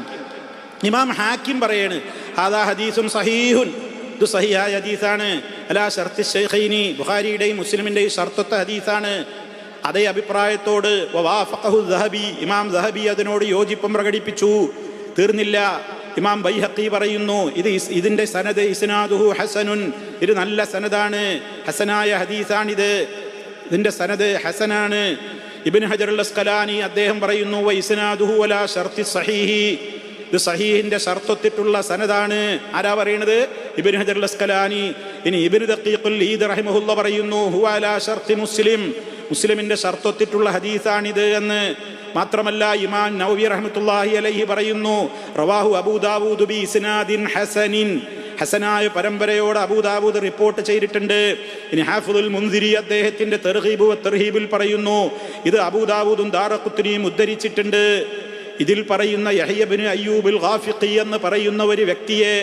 ഇമാം ഹാക്കിം പറയാണ്, ഹാദാ ഹദീസുൻ സഹീഹുൻ, ഇത് സഹീഹായ ഹദീസാണ്, അലാ ശർത്തി ശൈഖൈനി, ബുഖാരിയുടെയും മുസ്ലിമിൻ്റെയും ഷർത്തത്ത ഹദീസാണ്. അതേ അഭിപ്രായത്തോട് വവാഫഖഹു ദഹബി, ഇമാം ദഹബി അതിനോട് യോജിപ്പം പ്രകടിപ്പിച്ചു. തീർന്നില്ല, ഇമാം ബൈഹഖി പറയുന്നു, ഇതിന്റെ സനദ് ഇസ്നാദുഹു ഹസനുൻ, ഇത് നല്ല സനദാണ്, ഹസനായ ഹദീസാണിത്, ഇതിന്റെ സനദ് ഹസനാണ്. ഇബ്നു ഹജർ അൽ അസ്ഖലാനി അദ്ദേഹം പറയുന്നു, വ ഇസ്നാദുഹു അലാ ശർത്തി സഹീഹി, ഇത് സഹീഹിന്റെ ഷർത്തൊത്തിട്ടുള്ള സനദാണ്. ആരാ പറയണത്? ഇബ്നു ഹജർ അൽ അസ്ഖലാനി. ഇനി ഇബ്നു ദഖീഖുൽ ഈദ് റഹിമഹുല്ല പറയുന്നു, ഹുവ അലാ ശർത്തി മുസ്ലിം, മുസ്ലിമിന്റെ ഷർത്തൊത്തിട്ടുള്ള ഹദീസാണിത് എന്ന്. മാത്രമല്ല ഇമാം നവവി റഹ്മത്തുള്ളാഹി അലൈഹി പറയുന്നു, റവാഹു അബൂ ദാവൂദ് ബി ഇസ്നാദിൻ ഹസനിൻ, ഹസനായ പരമ്പരയോട് അബൂ ദാവൂദ് റിപ്പോർട്ട് ചെയ്തിട്ടുണ്ട്. ഇനി ഹാഫിദുൽ മുൻദിരി അദ്ദേഹത്തിന്റെ തർഗീബ് വ തർഹീബിൽ പറയുന്നു, ഇത് അബൂ ദാവൂദും ദാറഖുത്നിയും ഉദ്ധരിച്ചിട്ടുണ്ട്. ഇതിൽ പറയുന്ന യഹ്യ ഇബ്നു അയ്യൂബുൽ ഗാഫിഖി എന്ന് പറയുന്ന ഒരു വ്യക്തിയെ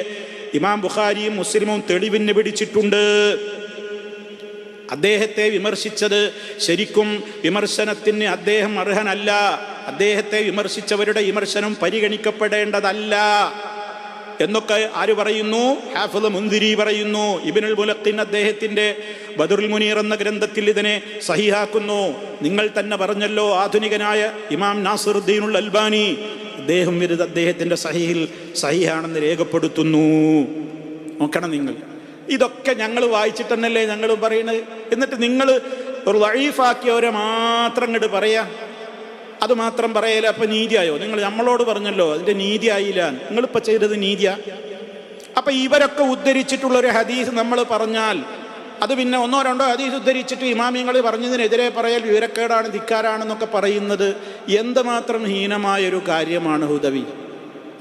ഇമാം ബുഖാരിയും മുസ്ലിമും തെളിവിന് പിടിച്ചിട്ടുണ്ട്. അദ്ദേഹത്തെ വിമർശിച്ചത് ശരിക്കും വിമർശനത്തിന് അദ്ദേഹം അർഹനല്ല. അദ്ദേഹത്തെ വിമർശിച്ചവരുടെ വിമർശനം പരിഗണിക്കപ്പെടേണ്ടതല്ല എന്നൊക്കെ ആര് പറയുന്നു? ഹാഫിദ് മുൻദിരി പറയുന്നു. ഇബ്നുൽ മുലഖിൻ അദ്ദേഹത്തിന്റെ ബദറുൽ മുനീർ എന്ന ഗ്രന്ഥത്തിൽ ഇതിനെ സഹിഹാക്കുന്നു. നിങ്ങൾ തന്നെ പറഞ്ഞല്ലോ, ആധുനികനായ ഇമാം നാസിറുദ്ദീനുൽ അൽബാനി അദ്ദേഹം ഇത് അദ്ദേഹത്തിന്റെ സഹീഹിൽ സഹീഹാണെന്ന് രേഖപ്പെടുത്തുന്നു. നോക്കണം നിങ്ങൾ, ഇതൊക്കെ ഞങ്ങൾ വായിച്ചിട്ടെന്നല്ലേ ഞങ്ങൾ പറയുന്നത്. എന്നിട്ട് നിങ്ങൾ ഒരു ദഈഫാക്കിയവരെ മാത്രം ഇങ്ങോട്ട് പറയാ, അത് മാത്രം പറയല. അപ്പൊ നീതിയായോ? നിങ്ങൾ നമ്മളോട് പറഞ്ഞല്ലോ അതിന്റെ നീതി ആയില്ല. നിങ്ങളിപ്പോൾ ചെയ്തത് നീതിയാ? അപ്പൊ ഇവരൊക്കെ ഉദ്ധരിച്ചിട്ടുള്ളൊരു ഹദീസ് നമ്മൾ പറഞ്ഞാൽ അത് പിന്നെ ഒന്നോ രണ്ടോ ഹദീസ് ഉദ്ധരിച്ചിട്ട് ഇമാമിങ്ങൾ പറഞ്ഞതിനെതിരെ പറയൽ വിവരക്കേടാണ്, ധിക്കാരാണെന്നൊക്കെ പറയുന്നത് എന്തുമാത്രം ഹീനമായൊരു കാര്യമാണ് ഹുദവി.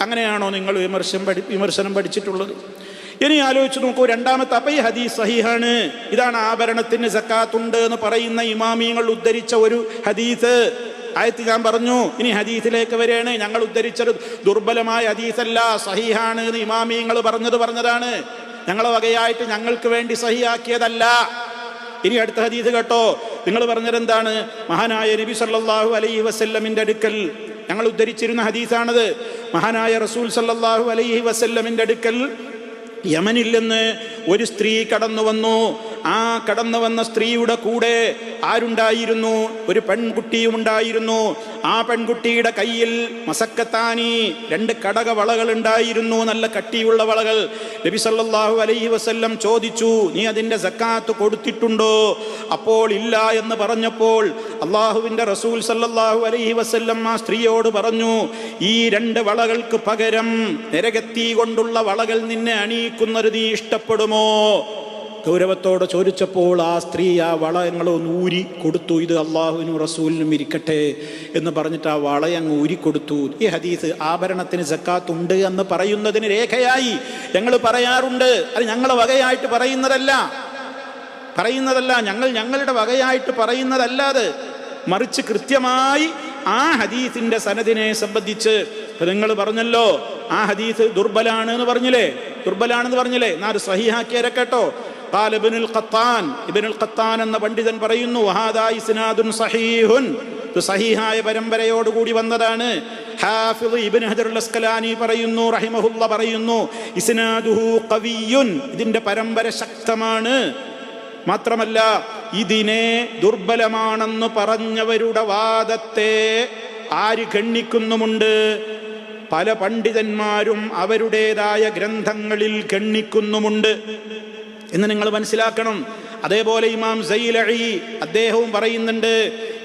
അങ്ങനെയാണോ നിങ്ങൾ വിമർശനം പഠിച്ചിട്ടുള്ളത്? ഇനി ആലോചിച്ച് നോക്കൂ. രണ്ടാമത്തെ, അപ്പൊ ഈ ഹദീസ് സഹീഹാണ്, ഇതാണ് ആഭരണത്തിന് സക്കാത്തുണ്ട് എന്ന് പറയുന്ന ഇമാമിയങ്ങൾ ഉദ്ധരിച്ച ഒരു ഹദീസ്. ആയത്ത് ഞാൻ പറഞ്ഞു. ഇനി ഹദീസിലേക്ക് വരികയാണ്. ഞങ്ങൾ ഉദ്ധരിച്ചത് ദുർബലമായ ഹദീസല്ല, സഹീഹാണ് എന്ന് ഇമാമിയങ്ങൾ പറഞ്ഞതാണ്. ഞങ്ങളെ വകയായിട്ട് ഞങ്ങൾക്ക് വേണ്ടി സഹീഹാക്കിയതല്ല. ഇനി അടുത്ത ഹദീസ് കേട്ടോ. നിങ്ങൾ പറഞ്ഞത് എന്താണ്? മഹാനായ നബി സല്ലല്ലാഹു അലൈഹി വസല്ലമിന്റെ അടുക്കൽ ഞങ്ങൾ ഉദ്ധരിച്ചിരുന്ന ഹദീസാണത്. മഹാനായ റസൂൽ സല്ലല്ലാഹു അലൈഹി വസല്ലമിന്റെ അടുക്കൽ യമനിൽ നിന്ന് ഒരു സ്ത്രീ കടന്നു വന്നു. ആ കടന്നു വന്ന സ്ത്രീയുടെ കൂടെ ആരുണ്ടായിരുന്നു? ഒരു പെൺകുട്ടിയും ഉണ്ടായിരുന്നു. ആ പെൺകുട്ടിയുടെ കയ്യിൽ മസക്കത്താനി, 2 കടക വളകൾ ഉണ്ടായിരുന്നു, നല്ല കട്ടിയുള്ള വളകൾ. നബി സല്ലല്ലാഹു അലൈഹി വസല്ലം ചോദിച്ചു, നീ അതിൻ്റെ സക്കാത്ത് കൊടുത്തിട്ടുണ്ടോ? അപ്പോൾ ഇല്ല എന്ന് പറഞ്ഞപ്പോൾ അള്ളാഹുവിൻ്റെ റസൂൽ സല്ലല്ലാഹു അലൈഹി വസല്ലം ആ സ്ത്രീയോട് പറഞ്ഞു, ഈ 2 വളകൾക്ക് പകരം നരകത്തീ കൊണ്ടുള്ള വളകൾ നിന്നെ അണിയിക്കുന്നത് നീ ഇഷ്ടപ്പെടുമോ? ഗൗരവത്തോടെ ചോദിച്ചപ്പോൾ ആ സ്ത്രീ ആ വളയങ്ങളൊന്ന് ഊരി കൊടുത്തു. ഇത് അള്ളാഹുവിനും റസൂലിനും ഇരിക്കട്ടെ എന്ന് പറഞ്ഞിട്ട് ആ വളയങ്ങ് ഊരിക്കൊടുത്തു. ഈ ഹദീസ് ആഭരണത്തിന് സക്കാത്ത് ഉണ്ട് എന്ന് പറയുന്നതിന് രേഖയായി ഞങ്ങൾ പറയാറുണ്ട്. അത് ഞങ്ങളെ വകയായിട്ട് പറയുന്നതല്ല, ഞങ്ങളുടെ വകയായിട്ട് പറയുന്നതല്ലാതെ മറിച്ച് കൃത്യമായി ആ ഹദീസിന്റെ സനദിനെ സംബന്ധിച്ച് നിങ്ങൾ പറഞ്ഞല്ലോ, ആ ഹദീസ് ദുർബലാണെന്ന് പറഞ്ഞില്ലേ? എന്നാ അത് സഹീഹാക്കിയരെ കേട്ടോ. ഖാല ഇബ്നുൽ ഖത്താൻ എന്ന പണ്ഡിതൻ പറയുന്നു, വഹാദാ ഇസ്നാദുൻ സഹീഹുൻ, ഇത് സഹീഹായ പരമ്പരയോടുകൂടി വന്നതാണ്. ഹാഫിദ് ഇബ്നു ഹജർ അൽ അസ്ഖലാനി പറയുന്നു റഹിമഹുല്ല പറയുന്നു, ഇസ്നാദുഹു ഖവിയ്യുൻ, ഇതിന്റെ പരമ്പര ശക്തമാണ്. മാത്രമല്ല ഇതിനെ ദുർബലമാണെന്ന് പറഞ്ഞവരുടെ വാദത്തെ ആര് ഗണ്ണിക്കുന്നുമുണ്ട്? പല പണ്ഡിതന്മാരും അവരുടേതായ ഗ്രന്ഥങ്ങളിൽ ഗണ്ണിക്കുന്നുമുണ്ട് എന്ന് നിങ്ങൾ മനസ്സിലാക്കണം. അതേപോലെ ഇമാം സൈലഈ അദ്ദേഹവും പറയുന്നുണ്ട്,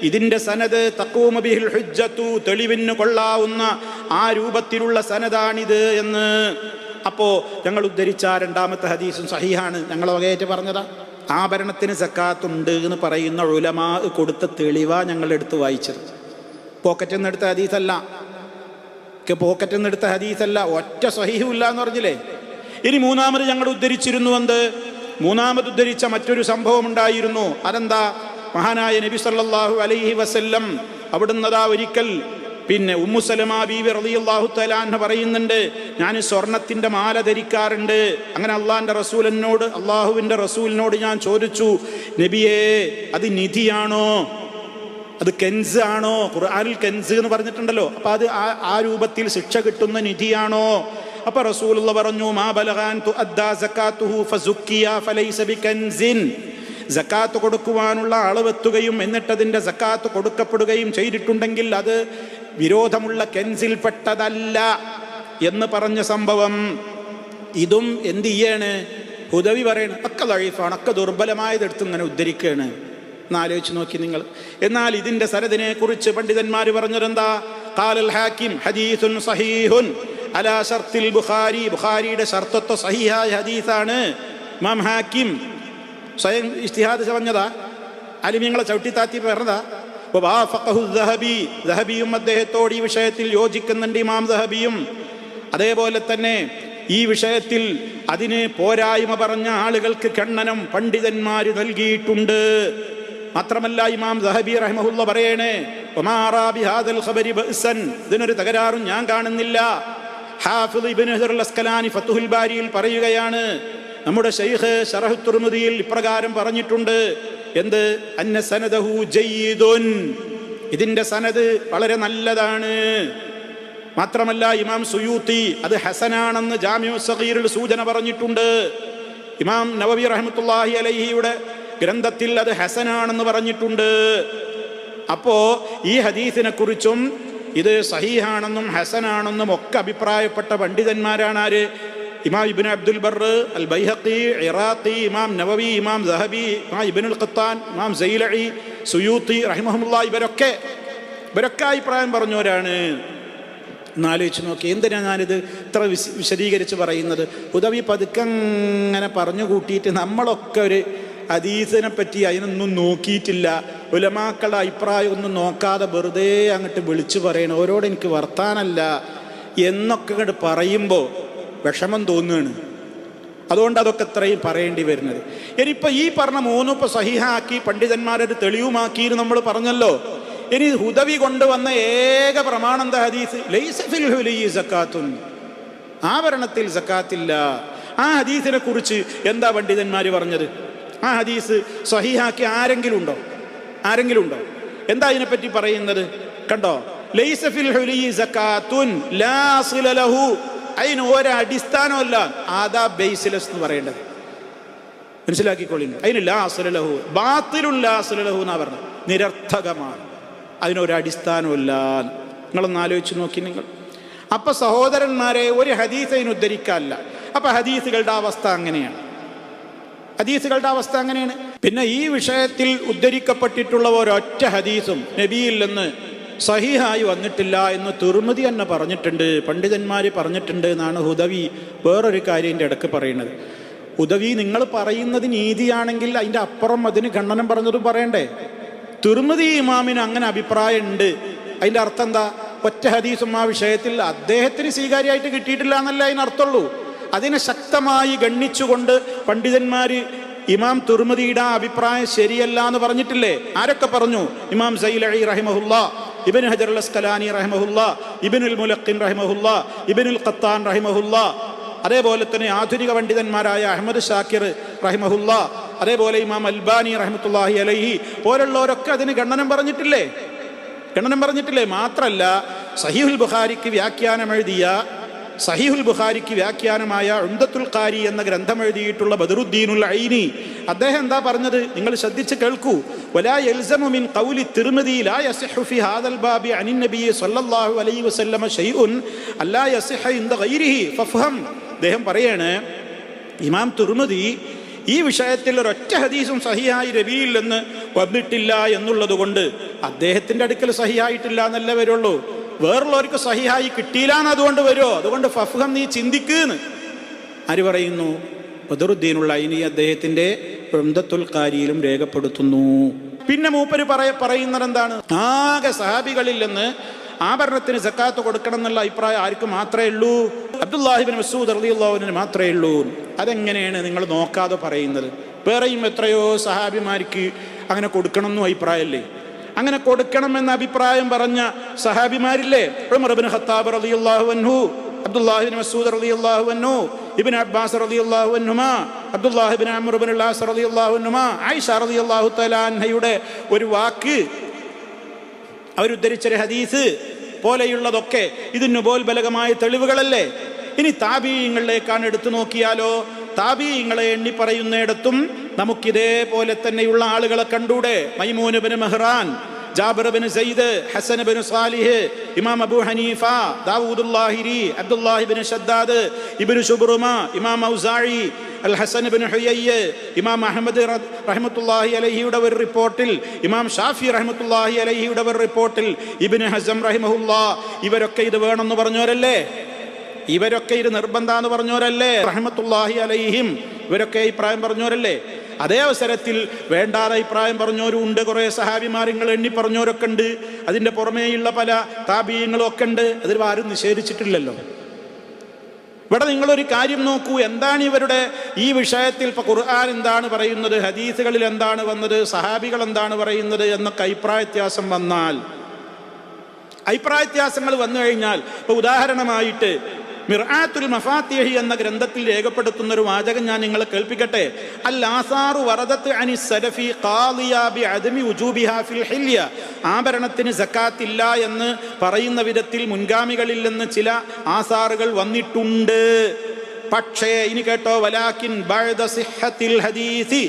ഇതിന്റെ സനദ് തഖൂമു ബിഹിൽ ഹുജ്ജത്തു, തെളിവിന് കൊള്ളാവുന്ന ആ രൂപത്തിലുള്ള സനദാണിത് എന്ന്. അപ്പോൾ ഞങ്ങൾ ഉദ്ധരിച്ച രണ്ടാമത്തെ ഹദീസും സഹീഹാണ്. ഞങ്ങൾ വകയായിട്ട് പറഞ്ഞതാ. ആഭരണത്തിന് സക്കാത്തുണ്ട് എന്ന് പറയുന്ന ഉലമാ കൊടുത്ത തെളിവാ ഞങ്ങൾ എടുത്ത് വായിച്ചത്. പോക്കറ്റിൽ നിന്ന് എടുത്ത ഹദീസല്ല, ഒറ്റ സഹീഹുല്ല എന്ന് പറഞ്ഞില്ലേ. ഇനി മൂന്നാമത് ഞങ്ങൾ ഉദ്ധരിച്ചിരുന്നു എന്ത്? മൂന്നാമത് ഉദ്ധരിച്ച മറ്റൊരു സംഭവം ഉണ്ടായിരുന്നു. അതെന്താ? മഹാനായ നബി സല്ലല്ലാഹു അലൈഹി വസല്ലം അവിടുന്നതാ ഒരിക്കൽ പിന്നെ ഉമ്മു സലമാ ബീവി റളിയല്ലാഹു തആല അൻഹ പറയുന്നുണ്ട്, ഞാൻ സ്വർണത്തിന്റെ മാല ധരിക്കാറുണ്ട്. അങ്ങനെ അള്ളാഹുവിന്റെ റസൂലിനോട് ഞാൻ ചോദിച്ചു, നബിയേ അത് നിധിയാണോ, അത് കെൻസ് ആണോ? ഖുർആനിൽ കെൻസ് എന്ന് പറഞ്ഞിട്ടുണ്ടല്ലോ, അപ്പൊ അത് ആ രൂപത്തിൽ ശിക്ഷ കിട്ടുന്ന നിധിയാണോ? അപ്പൊ റസൂലുള്ള പറഞ്ഞു, മാ ബലഗാൻ തുഅദ്ദാ സകാത്തുഹു ഫസുക്കിയ ഫലൈസ ബികൻസിൻ. സകാത്ത് കൊടുക്കുവാനുള്ള അളവെത്തുകയും എന്നിട്ടതിന്റെ സകാത്ത് കൊടുക്കപ്പെടുകയും ചെയ്തിട്ടുണ്ടെങ്കിൽ അത് വിരോധമുള്ള കെൻസിൽപ്പെട്ടതല്ല എന്ന് പറഞ്ഞ സംഭവം. ഇതും എന്ത് ചെയ്യാണ്? ഹുദവി പറയണ അക്ക ദഈഫാണ്, അക്ക ദുർബലമായതെടുത്ത് ഇങ്ങനെ ഉദ്ധരിക്കുകയാണ്. എന്നാലോചിച്ച് നോക്കി നിങ്ങൾ. എന്നാൽ ഇതിന്റെ സനദിനെ കുറിച്ച് പണ്ഡിതന്മാർ പറഞ്ഞതെന്താ? ഖാലൽ ഹാക്കിം ഹദീസുൻ സഹീഹുൻ അലാ ശർത്തിൽ ബുഖാരി. ബുഖാരിയുടെ ഷർത്തത്വ സഹീഹായ ഹദീസാണ്. ഇമാം ഹാക്കിം സ്വയം ഇജ്തിഹാദ് പറഞ്ഞതാ, അലിമീങ്ങളെ ചവിട്ടിത്താത്തി പറഞ്ഞതാ. ദഹബിയും അദ്ദേഹത്തോട് ഈ വിഷയത്തിൽ യോജിക്കുന്നുണ്ട്, ഇമാം ദഹബിയും. അതേപോലെ തന്നെ ഈ വിഷയത്തിൽ അതിന് പോരായ്മ പറഞ്ഞ ആളുകൾക്ക് ഖണ്ഡനം പണ്ഡിതന്മാര് നൽകിയിട്ടുണ്ട്. മാത്രമല്ല ഇമാം ദഹബി റഹിമഹുല്ല പറയണേ, ഇതിനൊരു തകരാറും ഞാൻ കാണുന്നില്ല. ഹാഫിദ് ഇബ്നു ഹജർ അൽ അസ്കലാനി ഫത്ഹുൽ ബാരിയിൽ പറയുകയാണ്, നമ്മുടെ ശൈഖ് ശറഹ് തുർമുദിയിൽ ഇപ്രകാരം പറഞ്ഞിട്ടുണ്ട്. എന്ത്? അന്ന സനദഹു ജയ്യിദുൻ, ഇതിന്റെ സനദ് വളരെ നല്ലതാണ്. മാത്രമല്ല ഇമാം സുയൂത്തി അത് ഹസനാണെന്ന് ജാമിഉ സഗീറിൽ സൂചന പറഞ്ഞിട്ടുണ്ട്. ഇമാം നവവി റഹ്മത്തുള്ളാഹി അലൈഹിയുടെ ഗ്രന്ഥത്തിൽ അത് ഹസനാണെന്ന് പറഞ്ഞിട്ടുണ്ട്. അപ്പോ ഈ ഹദീസിനെ കുറിച്ചും ഇത് സഹീഹാണെന്നും ഹസനാണെന്നും ഒക്കെ അഭിപ്രായപ്പെട്ട പണ്ഡിതന്മാരാണ് ആര്? ഇമാം ഇബ്നു അബ്ദുൽ ബർ, അൽ ബൈഹഖി, ഇറാഖി, ഇമാം നവവി, ഇമാം ദഹബി, ഇമാം ഇബ്നുൽ ഖത്താൻ, ഇമാം സൈലഈ, സുയൂത്തി റഹിമഹുല്ലാഹ്, ഇവരൊക്കെ അഭിപ്രായം പറഞ്ഞവരാണ്. എന്നാലോചിച്ച് നോക്കി, എന്തിനാണ് ഞാനിത് ഇത്ര വിശദീകരിച്ച് പറയുന്നത്? ഹുദവി പതുക്കങ്ങനെ പറഞ്ഞു കൂട്ടിയിട്ട് നമ്മളൊക്കെ ഒരു ഹദീസിനെ പറ്റി അതിനൊന്നും നോക്കിയിട്ടില്ല, ഉലമാക്കളുടെ അഭിപ്രായം ഒന്നും നോക്കാതെ വെറുതെ അങ്ങോട്ട് വിളിച്ചു പറയണം, ഓരോട് എനിക്ക് വർത്താനല്ല എന്നൊക്കെ അങ്ങോട്ട് പറയുമ്പോൾ വിഷമം തോന്നുകയാണ്. അതുകൊണ്ട് അതൊക്കെ ഇത്രയും പറയേണ്ടി വരുന്നത്. ഇനിയിപ്പോൾ ഈ പറഞ്ഞ മൂന്നും ഇപ്പോൾ സഹിഹാക്കി പണ്ഡിതന്മാരൊരു തെളിവുമാക്കിയെന്ന് നമ്മൾ പറഞ്ഞല്ലോ. ഇനി ഹുദവി കൊണ്ടുവന്ന ഏക പ്രമാണം എന്താ? ഹദീസ് ലൈസ ഫിൽ ഹുലിയി സക്കാത്തുൻ, ആഭരണത്തിൽ സക്കാത്തില്ല. ആ ഹദീസിനെ കുറിച്ച് എന്താ പണ്ഡിതന്മാർ പറഞ്ഞത്? ആ ഹദീസ് സഹിഹാക്കി ആരെങ്കിലും ഉണ്ടോ? എന്താ അതിനെപ്പറ്റി പറയുന്നത്? കണ്ടോ, ലൈസ ഫിൽ ഹുലിയി സക്കാത്തുൻ ലാ അസ്ല ലഹു, അതിന് ഒരടിസ്ഥാനമല്ല. ആദാ ബേസിലസ് എന്ന് പറയേണ്ടത് മനസ്സിലാക്കിക്കൊള്ളില്ല. അതിന് ലാ അസ്ല ലഹു, ബാത്തിലുൻ ലാ അസ്ല ലഹു എന്നാ പറഞ്ഞത്, നിരർത്ഥകമാണ്, അതിനൊരടിസ്ഥാനമില്ല. നിങ്ങളൊന്ന് ആലോചിച്ച് നോക്കി നിങ്ങൾ. അപ്പൊ സഹോദരന്മാരെ, ഒരു ഹദീസ് അതിന് ഉദ്ധരിക്കാനല്ല. അപ്പൊ ഹദീസുകളുടെ അവസ്ഥ അങ്ങനെയാണ്. പിന്നെ ഈ വിഷയത്തിൽ ഉദ്ധരിക്കപ്പെട്ടിട്ടുള്ള ഒരൊറ്റ ഹദീസും നബിയിൽ നിന്ന് സഹീഹായി വന്നിട്ടില്ല എന്ന് തുർമുദി തന്നെ പറഞ്ഞിട്ടുണ്ട്, പണ്ഡിതന്മാർ പറഞ്ഞിട്ടുണ്ട് എന്നാണ് ഹുദവി വേറൊരു കാര്യം എൻ്റെ ഇടയ്ക്ക് പറയുന്നത്. ഹുദവി, നിങ്ങൾ പറയുന്നത് നീതിയാണെങ്കിൽ അതിൻ്റെ അപ്പുറം അതിന് ഖണ്ഡനം പറഞ്ഞതും പറയണ്ടേ? തുർമുദി ഇമാമിന് അങ്ങനെ അഭിപ്രായം ഉണ്ട്. അതിൻ്റെ അർത്ഥം എന്താ? ഒറ്റ ഹദീസും ആ വിഷയത്തിൽ അദ്ദേഹത്തിന് സ്വീകാര്യമായിട്ട് കിട്ടിയിട്ടില്ല എന്നല്ല അതിനർത്ഥമുള്ളൂ. അതിനെ ശക്തമായി ഗണ്ണിച്ചുകൊണ്ട് പണ്ഡിതന്മാർ ഇമാം തുർമുദിയുടെ അഭിപ്രായം ശരിയല്ല എന്ന് പറഞ്ഞിട്ടില്ലേ? ആരൊക്കെ പറഞ്ഞു? ഇമാം സൈലഈ റഹിമഹുല്ലാ, ഇബ്നു ഹജർ അൽ അസ്കലാനി റഹിമഹുല്ലാ, ഇബ്നുൽ മുലഖിൻ റഹിമഹുല്ലാ, ഇബ്നുൽ ഖത്താൻ റഹിമഹുല്ലാ, അതേപോലെ തന്നെ ആധുനിക പണ്ഡിതന്മാരായ അഹ്മദ് ഷാക്കിർ റഹിമഹുല്ലാ, അതേപോലെ ഇമാം അൽബാനി റഹ്മത്തുള്ളാഹി അലൈഹി പോലുള്ളവരൊക്കെ അതിന് ഖണ്ഡനം പറഞ്ഞിട്ടില്ലേ? മാത്രല്ല സഹീഹുൽ ബുഖാരിക്ക് വ്യാഖ്യാനമായ ഉംദത്തുൽ ഖാരി എന്ന ഗ്രന്ഥം എഴുതിയിട്ടുള്ള ബദറുദ്ദീനുൽ ഐനി അദ്ദേഹം എന്താ പറഞ്ഞത്? നിങ്ങൾ ശ്രദ്ധിച്ച് കേൾക്കൂ. വലാ യൽസമു മിൻ ഖൗലി തിർമിദി ലാ യസിഹു ഫി ഹാദൽ ബാബി അനിൻ നബി സ്വല്ലല്ലാഹു അലൈഹി വസല്ലമ ഷൈഉൻ അല്ലാ യസിഹ ഇൻദ ഗൈരിഹി ഫഫഹം. അദ്ദേഹം പറയാണ്, ഇമാം തുർമിദി ഈ വിഷയത്തിൽ ഒരൊറ്റ ഹദീസും സഹിഹായി നബിയിൽ നിന്ന് വന്നിട്ടില്ല എന്നുള്ളത് കൊണ്ട് അദ്ദേഹത്തിന്റെ അടുക്കൽ സഹിഹായിട്ടില്ല എന്നല്ല വരുള്ളൂ, വേറുള്ളവർക്ക് സഹിഹായി കിട്ടിയില്ല എന്ന് അതുകൊണ്ട് വരുമോ? അതുകൊണ്ട് ഫഫ്ഹം നീ ചിന്തിക്കുന്നു. ആര് പറയുന്നു? ബദറുദ്ദീനുള്ള ഐനി അദ്ദേഹത്തിന്റെ ഉംദത്തുൽ ഖാരിയിലും രേഖപ്പെടുത്തുന്നു. പിന്നെ മൂപ്പര് പറയുന്നത് എന്താണ്? ആകെ സഹാബികളിൽ നിന്ന് ആഭരണത്തിന് സക്കാത്ത് കൊടുക്കണം എന്നുള്ള അഭിപ്രായം ആർക്ക് മാത്രമേ ഉള്ളൂ? അബ്ദുല്ലാഹി ഇബ്നു മസ്ഊദ് റളിയല്ലാഹു അൻഹു മാത്രമേ ഉള്ളൂ. അതെങ്ങനെയാണ് നിങ്ങൾ നോക്കാതെ പറയുന്നത്? വേറെയും എത്രയോ സഹാബിമാർക്ക് അങ്ങനെ കൊടുക്കണം എന്നും അഭിപ്രായമല്ലേ? അങ്ങനെ കൊടുക്കണമെന്ന അഭിപ്രായം പറഞ്ഞ സഹാബിമാരില്ലേ? ഉമർ ഇബ്നു ഖത്താബ് റളിയല്ലാഹു അൻഹു, അബ്ദുല്ലാഹി ഇബ്നു മസ്ഊദ് റളിയല്ലാഹു അൻഹു, ഇബ്നു അബ്ബാസ് റളിയല്ലാഹു അൻഹുമാ, അബ്ദുല്ലാഹി ഇബ്നു അംർ ഇബ്നുൽ ആസ് റളിയല്ലാഹു അൻഹുമാ, ആയിഷ റളിയല്ലാഹു തആല അൻഹയുടെ ഒരു വാക്ക്, അവരുദ്ധരിച്ചൊരു ഹദീസ് പോലെയുള്ളതൊക്കെ ഇതിന് ഉപോത്ബലകമായ തെളിവുകളല്ലേ? ഇനി താബീഈങ്ങളിലേക്കാണ് എടുത്തു നോക്കിയാലോ? താബീഈങ്ങളെ എണ്ണി പറയുന്നിടത്തും നമുക്കിതേപോലെ തന്നെയുള്ള ആളുകളെ കണ്ടൂടെ? മൈമൂൻ ഇബ്നു മെഹ്റാൻ, ജാബിർ ഇബ്നു സയ്യിദ്, ഹസൻ ഇബ്നു സാലിഹ്, ഇമാം അബൂ ഹനീഫ, ദാവൂദുൽ ലാഹിരി, അബ്ദുല്ലാഹി ഇബ്നു ശദ്ദാദ്, ഇബ്നു ശുബ്റുമ, ഇമാം ഔസാഇ, അൽ ഹസൻ ഇബ്നു ഹുയയ്യ, ഇമാം അഹ്മദ് റഹ്മത്തുള്ളാഹി അലൈഹിയുടെ ഒരു റിപ്പോർട്ടിൽ, ഇമാം ഷാഫി റഹ്മത്തുള്ളാഹി അലൈഹിയുടെ ഒരു റിപ്പോർട്ടിൽ, ഇബ്നു ഹസം റഹിമഹുല്ലാഹ്, ഇവരൊക്കെ ഇത് വേണമെന്ന് പറഞ്ഞവരല്ലേ? ഇവരൊക്കെ ഇത് നിർബന്ധാന്ന് പറഞ്ഞവരല്ലേ? റഹ്മത്തുള്ളാഹി അലൈഹിം ഇവരൊക്കെ അഭിപ്രായം പറഞ്ഞവരല്ലേ? അതേ അവസരത്തിൽ വേണ്ടാതെ അഭിപ്രായം പറഞ്ഞവരും ഉണ്ട്. കുറേ സഹാബിമാർ നിങ്ങൾ എണ്ണി പറഞ്ഞവരൊക്കെ ഉണ്ട്. അതിൻ്റെ പുറമേയുള്ള പല താബീങ്ങളും ഒക്കെ ഉണ്ട്. അതിൽ ആരും നിഷേധിച്ചിട്ടില്ലല്ലോ. ഇവിടെ നിങ്ങളൊരു കാര്യം നോക്കൂ, എന്താണ് ഇവരുടെ ഈ വിഷയത്തിൽ ഇപ്പൊ ഖുർആൻ എന്താണ് പറയുന്നത്, ഹദീസുകളിൽ എന്താണ് വന്നത്, സഹാബികൾ എന്താണ് പറയുന്നത് എന്നൊക്കെ അഭിപ്രായ വ്യത്യാസം വന്നാൽ, അഭിപ്രായ വ്യത്യാസങ്ങൾ വന്നു കഴിഞ്ഞാൽ, ഇപ്പൊ ഉദാഹരണമായിട്ട് മിർആത്തുൽ മഫാത്തിഹി എന്ന ഗ്രന്ഥത്തിൽ രേഖപ്പെടുത്തുന്ന ഒരു വാചകം ഞാൻ നിങ്ങളെ കേൾപ്പിക്കട്ടെ. അൽ ആസാറു വറദത്ത് അനി സലഫി ഖാദിയ ബി അദമി ഉജൂബിഹാ ഫിൽ ഹില്യ, ആഭരണത്തിന് സക്കാത്ത് ഇല്ല എന്ന് പറയുന്ന വിധത്തിൽ മുൻഗാമികളിൽ നിന്ന് ചില ആസാറുകൾ വന്നിട്ടുണ്ട്. പക്ഷേ ഇനി കേട്ടോ, വലാകിൻ ബഅദ സിഹ്ഹത്തിൽ ഹദീസി,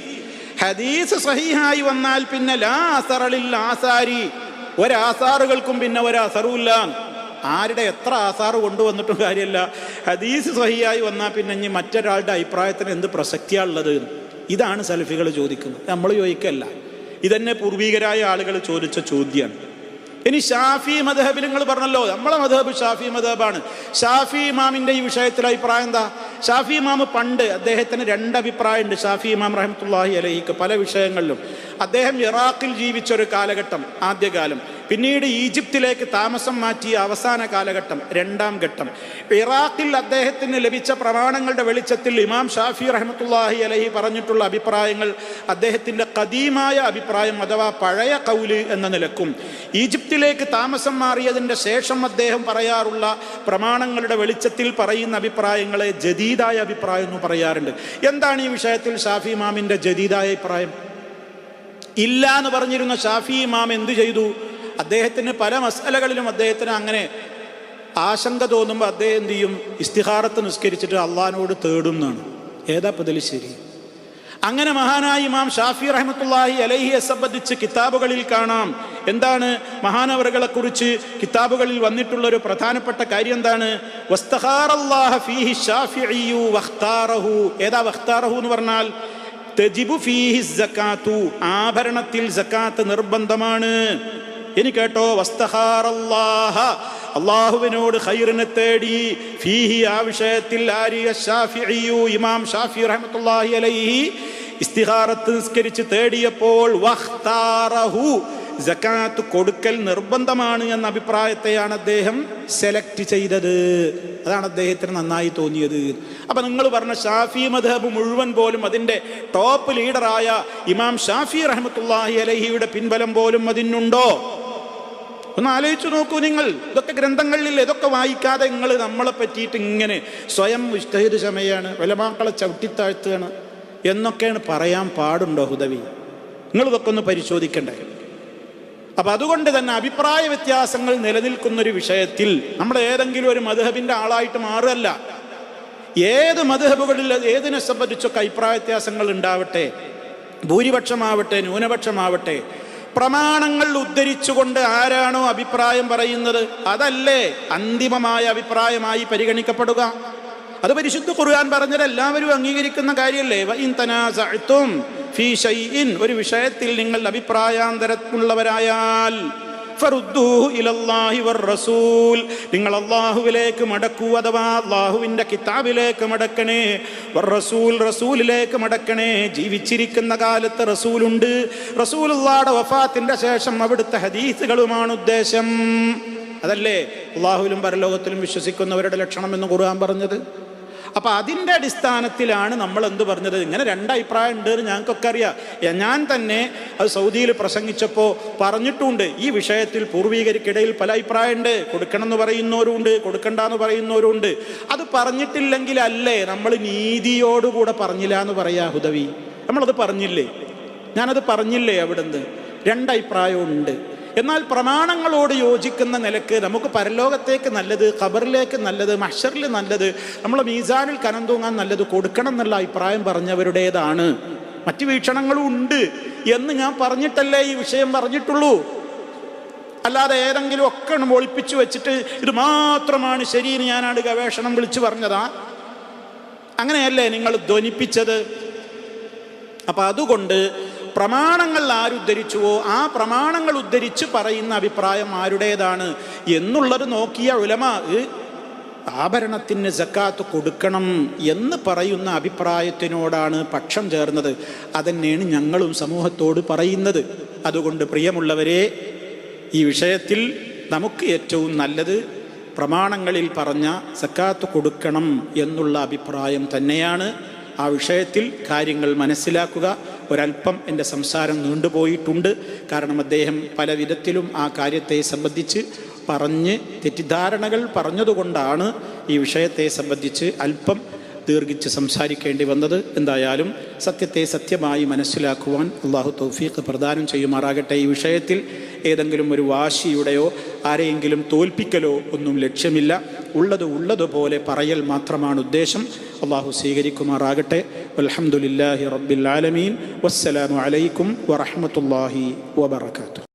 ഹദീസ് സഹീഹായി വന്നാൽ പിന്നെ ലാ അസറലിൽ ആസാരി, ഒരാസാറുകൾക്കും പിന്നെ ഒരാസറുമില്ല. ആരുടെ എത്ര ആസാറ് കൊണ്ടുവന്നിട്ടും കാര്യമല്ല, ഹദീസ് സഹിയായി വന്നാൽ പിന്നെ ഇനി മറ്റൊരാളുടെ അഭിപ്രായത്തിന് എന്ത് പ്രസക്തിയാണുള്ളത്? ഇതാണ് സലഫികൾ ചോദിക്കുന്നത്, നമ്മൾ ചോദിക്കല്ല. ഇതന്നെ പൂർവികരായ ആളുകൾ ചോദിച്ച ചോദ്യമാണ്. ഇനി ഷാഫി മദ്ഹബിൽ നിങ്ങൾ പറഞ്ഞല്ലോ, നമ്മളെ മദ്ഹബ് ഷാഫി മദ്ഹബാണ്. ഷാഫി ഇമാമിന്റെ ഈ വിഷയത്തിൽ അഭിപ്രായം എന്താ? ഷാഫി ഇമാം പണ്ട് അദ്ദേഹത്തിന് രണ്ട് അഭിപ്രായം ഉണ്ട്. ഷാഫി ഇമാം റഹ്മത്തുള്ളാഹി അലൈഹിക്ക് പല വിഷയങ്ങളിലും. അദ്ദേഹം ഇറാഖിൽ ജീവിച്ചൊരു കാലഘട്ടം ആദ്യകാലം, പിന്നീട് ഈജിപ്തിലേക്ക് താമസം മാറ്റിയ അവസാന കാലഘട്ടം രണ്ടാം ഘട്ടം. ഇറാഖിൽ അദ്ദേഹത്തിന് ലഭിച്ച പ്രമാണങ്ങളുടെ വെളിച്ചത്തിൽ ഇമാം ഷാഫി റഹ്മത്തുള്ളാഹി അലൈഹി പറഞ്ഞിട്ടുള്ള അഭിപ്രായങ്ങൾ അദ്ദേഹത്തിൻ്റെ ഖദീമായ അഭിപ്രായം അഥവാ പഴയ കൗല് എന്ന നിലക്കും, ഈജിപ്തിലേക്ക് താമസം മാറിയതിൻ്റെ ശേഷം അദ്ദേഹം പറയാറുള്ള പ്രമാണങ്ങളുടെ വെളിച്ചത്തിൽ പറയുന്ന അഭിപ്രായങ്ങളെ ജദീദായ അഭിപ്രായം എന്ന് പറയാറുണ്ട്. എന്താണ് ഈ വിഷയത്തിൽ ഷാഫി ഇമാമിൻ്റെ ജദീദായ അഭിപ്രായം? ഇല്ല എന്ന് പറഞ്ഞിരുന്ന ഷാഫി ഇമാം എന്തു ചെയ്തു? അദ്ദേഹത്തിന് പല മസലകളിലും അദ്ദേഹത്തിന് അങ്ങനെ ആശങ്ക തോന്നുമ്പോൾ അദ്ദേഹം എന്ത് ചെയ്യും? ഇസ്തിഖാറത്ത് നിസ്കരിച്ചിട്ട് അള്ളാഹിനോട് തേടുന്നതാണ്. ഏതാ പതിൽ ശരി? അങ്ങനെ മഹാനായ ഇമാം ഷാഫി റഹ്മത്തുള്ളാഹി അലൈഹിയെ സംബന്ധിച്ച് കിതാബുകളിൽ കാണാം. എന്താണ് മഹാനവറുകളെ കുറിച്ച് കിതാബുകളിൽ വന്നിട്ടുള്ള ഒരു പ്രധാനപ്പെട്ട കാര്യം എന്താണ്? വസ്തഖാറല്ലാഹ ഫീഹി ഷാഫിഈയു വഖ്താറഹു. ഏതാ വഖ്താറഹു എന്ന് പറഞ്ഞാൽ തജിബു ഫീഹി സകാത്തു, ആഭരണത്തിൽ സകാത്ത് നിർബന്ധമാണ്. ഇനി കേട്ടോ, വസ്തഖാറല്ലാഹ, അള്ളാഹുവിനോട് ഖൈറിനെ തേടി, ഫീഹി, ആ വിഷയത്തിൽ, ആരിയ ഷാഫിഈയു, ഇമാം ഷാഫി റഹ്മത്തുള്ളാഹി അലൈഹി ഇസ്തിഖാറത്ത് നിസ്കരിച്ച് തേടിയപ്പോൾ വഖ്താറഹു, സകാത്ത് കൊടുക്കൽ നിർബന്ധമാണ് എന്ന അഭിപ്രായത്തെയാണ് അദ്ദേഹം സെലക്ട് ചെയ്തത്. അതാണ് അദ്ദേഹത്തിന് നന്നായി തോന്നിയത്. അപ്പൊ നിങ്ങൾ പറഞ്ഞ ഷാഫി മദ്ഹബ് മുഴുവൻ പോലും അതിൻ്റെ ടോപ്പ് ലീഡറായ ഇമാം ഷാഫി റഹ്മത്തുള്ളാഹി അലൈഹിയുടെ പിൻബലം പോലും അതിനുണ്ടോ? ഒന്ന് ആലോചിച്ചു നോക്കൂ നിങ്ങൾ. ഇതൊക്കെ ഗ്രന്ഥങ്ങളിലില്ല. ഇതൊക്കെ വായിക്കാതെ നിങ്ങൾ നമ്മളെ പറ്റിയിട്ട് ഇങ്ങനെ സ്വയം ഇജ്തിഹാദ് സമയാണ്, ഉലമാക്കളെ ചവിട്ടിത്താഴ്ത്തുകയാണ് എന്നൊക്കെയാണ് പറയാൻ പാടുണ്ടോ ഹുദവി? നിങ്ങൾ ഇതൊക്കെ ഒന്ന് പരിശോധിക്കണ്ടേ? അപ്പം അതുകൊണ്ട് തന്നെ അഭിപ്രായ വ്യത്യാസങ്ങൾ നിലനിൽക്കുന്നൊരു വിഷയത്തിൽ നമ്മൾ ഏതെങ്കിലും ഒരു മദ്ഹബിൻ്റെ ആളായിട്ട് മാറുകയല്ല. ഏത് മദ്ഹബുകളിൽ ഏതിനെ സംബന്ധിച്ചൊക്കെ അഭിപ്രായ വ്യത്യാസങ്ങൾ ഉണ്ടാവട്ടെ, ഭൂരിപക്ഷമാവട്ടെ ന്യൂനപക്ഷമാവട്ടെ, പ്രമാണങ്ങൾ ഉദ്ധരിച്ചുകൊണ്ട് ആരാണോ അഭിപ്രായം പറയുന്നത് അതല്ലേ അന്തിമമായ അഭിപ്രായമായി പരിഗണിക്കപ്പെടുക. അത് പരിശുദ്ധ ഖുർആൻ പറഞ്ഞത് എല്ലാവരും അംഗീകരിക്കുന്ന കാര്യമല്ലേ? വഇൻ തനാസഅതും ഫീ ശൈഇൻ, ഒരു വിഷയത്തിൽ നിങ്ങൾ അഭിപ്രായാന്തരമുള്ളവരായാൽ ഫറുദ്ദൂഹു ഇലല്ലാഹി വറസൂൽ, നിങ്ങൾ അല്ലാഹുവിലേക്ക് മടക്കൂ, അഥവാ അല്ലാഹുവിൻ്റെ കിതാബിലേക്ക് മടക്കണേ. വറസൂൽ, റസൂലിലേക്ക് മടക്കണേ. ജീവിച്ചിരിക്കുന്ന കാലത്ത് റസൂലുണ്ട്, റസൂലുള്ളാഹിയുടെ വഫാത്തിൻ്റെ ശേഷം അവിടുത്തെ ഹദീസുകളുമാണ് ഉദ്ദേശം. അതല്ലേ അല്ലാഹുവിലും പരലോകത്തിലും വിശ്വസിക്കുന്നവരുടെ ലക്ഷണം എന്ന് ഖുർആൻ പറഞ്ഞത്. അപ്പം അതിൻ്റെ അടിസ്ഥാനത്തിലാണ് നമ്മൾ എന്ത് പറഞ്ഞത്, ഇങ്ങനെ രണ്ടഭിപ്രായം ഉണ്ട് എന്ന് ഞങ്ങൾക്കൊക്കെ അറിയാം. ഞാൻ തന്നെ അത് സൗദിയിൽ പ്രസംഗിച്ചപ്പോൾ പറഞ്ഞിട്ടുണ്ട്, ഈ വിഷയത്തിൽ പൂർവികരിക്കിടയിൽ പല അഭിപ്രായമുണ്ട്. കൊടുക്കണം എന്ന് പറയുന്നവരുണ്ട്, കൊടുക്കണ്ടെന്ന് പറയുന്നവരുണ്ട്. അത് പറഞ്ഞിട്ടില്ലെങ്കിൽ അല്ലേ നമ്മൾ നീതിയോടുകൂടെ പറഞ്ഞില്ല എന്ന് പറയാ ഹുദവി? നമ്മളത് പറഞ്ഞില്ലേ? ഞാനത് പറഞ്ഞില്ലേ? അവിടുന്ന് രണ്ടഭിപ്രായമുണ്ട്. എന്നാൽ പ്രമാണങ്ങളോട് യോജിക്കുന്ന നിലക്ക് നമുക്ക് പരലോകത്തേക്ക് നല്ലത്, ഖബറിലേക്ക് നല്ലത്, മഹ്ശറിൽ നല്ലത്, നമ്മളെ മീസാനിൽ കനം തൂങ്ങാൻ നല്ലത് കൊടുക്കണം എന്നുള്ള അഭിപ്രായം പറഞ്ഞവരുടേതാണ്. മറ്റു വീക്ഷണങ്ങളും ഉണ്ട് എന്ന് ഞാൻ പറഞ്ഞിട്ടല്ലേ ഈ വിഷയം പറഞ്ഞിട്ടുള്ളൂ. അല്ലാതെ ഏതെങ്കിലും ഒക്കെ ഒളിപ്പിച്ചു വെച്ചിട്ട് ഇത് മാത്രമാണ് ശരിയെന്ന് ഞാനാണ് ഗവേഷണം വിളിച്ചു പറഞ്ഞതാ? അങ്ങനെയല്ലേ നിങ്ങൾ ധ്വനിപ്പിച്ചത്? അപ്പം അതുകൊണ്ട് പ്രമാണങ്ങൾ ആരുദ്ധരിച്ചുവോ ആ പ്രമാണങ്ങൾ ഉദ്ധരിച്ച് പറയുന്ന അഭിപ്രായം ആരുടേതാണ് എന്നുള്ളത് നോക്കിയ ഉലമാ ആഭരണത്തിന് സക്കാത്ത് കൊടുക്കണം എന്ന് പറയുന്ന അഭിപ്രായത്തിനോടാണ് പക്ഷം ചേർന്നത്. അതന്നെയാണ് ഞങ്ങളും സമൂഹത്തോട് പറയുന്നത്. അതുകൊണ്ട് പ്രിയമുള്ളവരെ, ഈ വിഷയത്തിൽ നമുക്ക് ഏറ്റവും നല്ലത് പ്രമാണങ്ങളിൽ പറഞ്ഞ സക്കാത്ത് കൊടുക്കണം എന്നുള്ള അഭിപ്രായം തന്നെയാണ്. ആ വിഷയത്തിൽ കാര്യങ്ങൾ മനസ്സിലാക്കുക. ഒരല്പം എൻ്റെ സംസാരം നീണ്ടുപോയിട്ടുണ്ട്. കാരണം അദ്ദേഹം പല വിധത്തിലും ആ കാര്യത്തെ സംബന്ധിച്ച് പറഞ്ഞ് തെറ്റിദ്ധാരണകൾ പറഞ്ഞതുകൊണ്ടാണ് ഈ വിഷയത്തെ സംബന്ധിച്ച് അല്പം ദീർഘിച്ച് സംസാരിക്കേണ്ടി വന്നത്. എന്തായാലും സത്യത്തെ സത്യമായി മനസ്സിലാക്കുവാൻ അള്ളാഹു തൗഫീഖ് പ്രദാനം ചെയ്യുമാറാകട്ടെ. ഈ വിഷയത്തിൽ ഏതെങ്കിലും ഒരു വാശിയുടെയോ ആരെയെങ്കിലും തോൽപ്പിക്കലോ ഒന്നും ലക്ഷ്യമില്ല. ഉള്ളതുപോലെ പറയൽ മാത്രമാണ് ഉദ്ദേശം. അള്ളാഹു സ്വീകരിക്കുമാറാകട്ടെ. വൽഹംദുലില്ലാഹി റബ്ബിൽ ആലമീൻ. വസ്സലാമു അലൈക്കും വറഹ്മത്തുള്ളാഹി വബറകാതുഹു.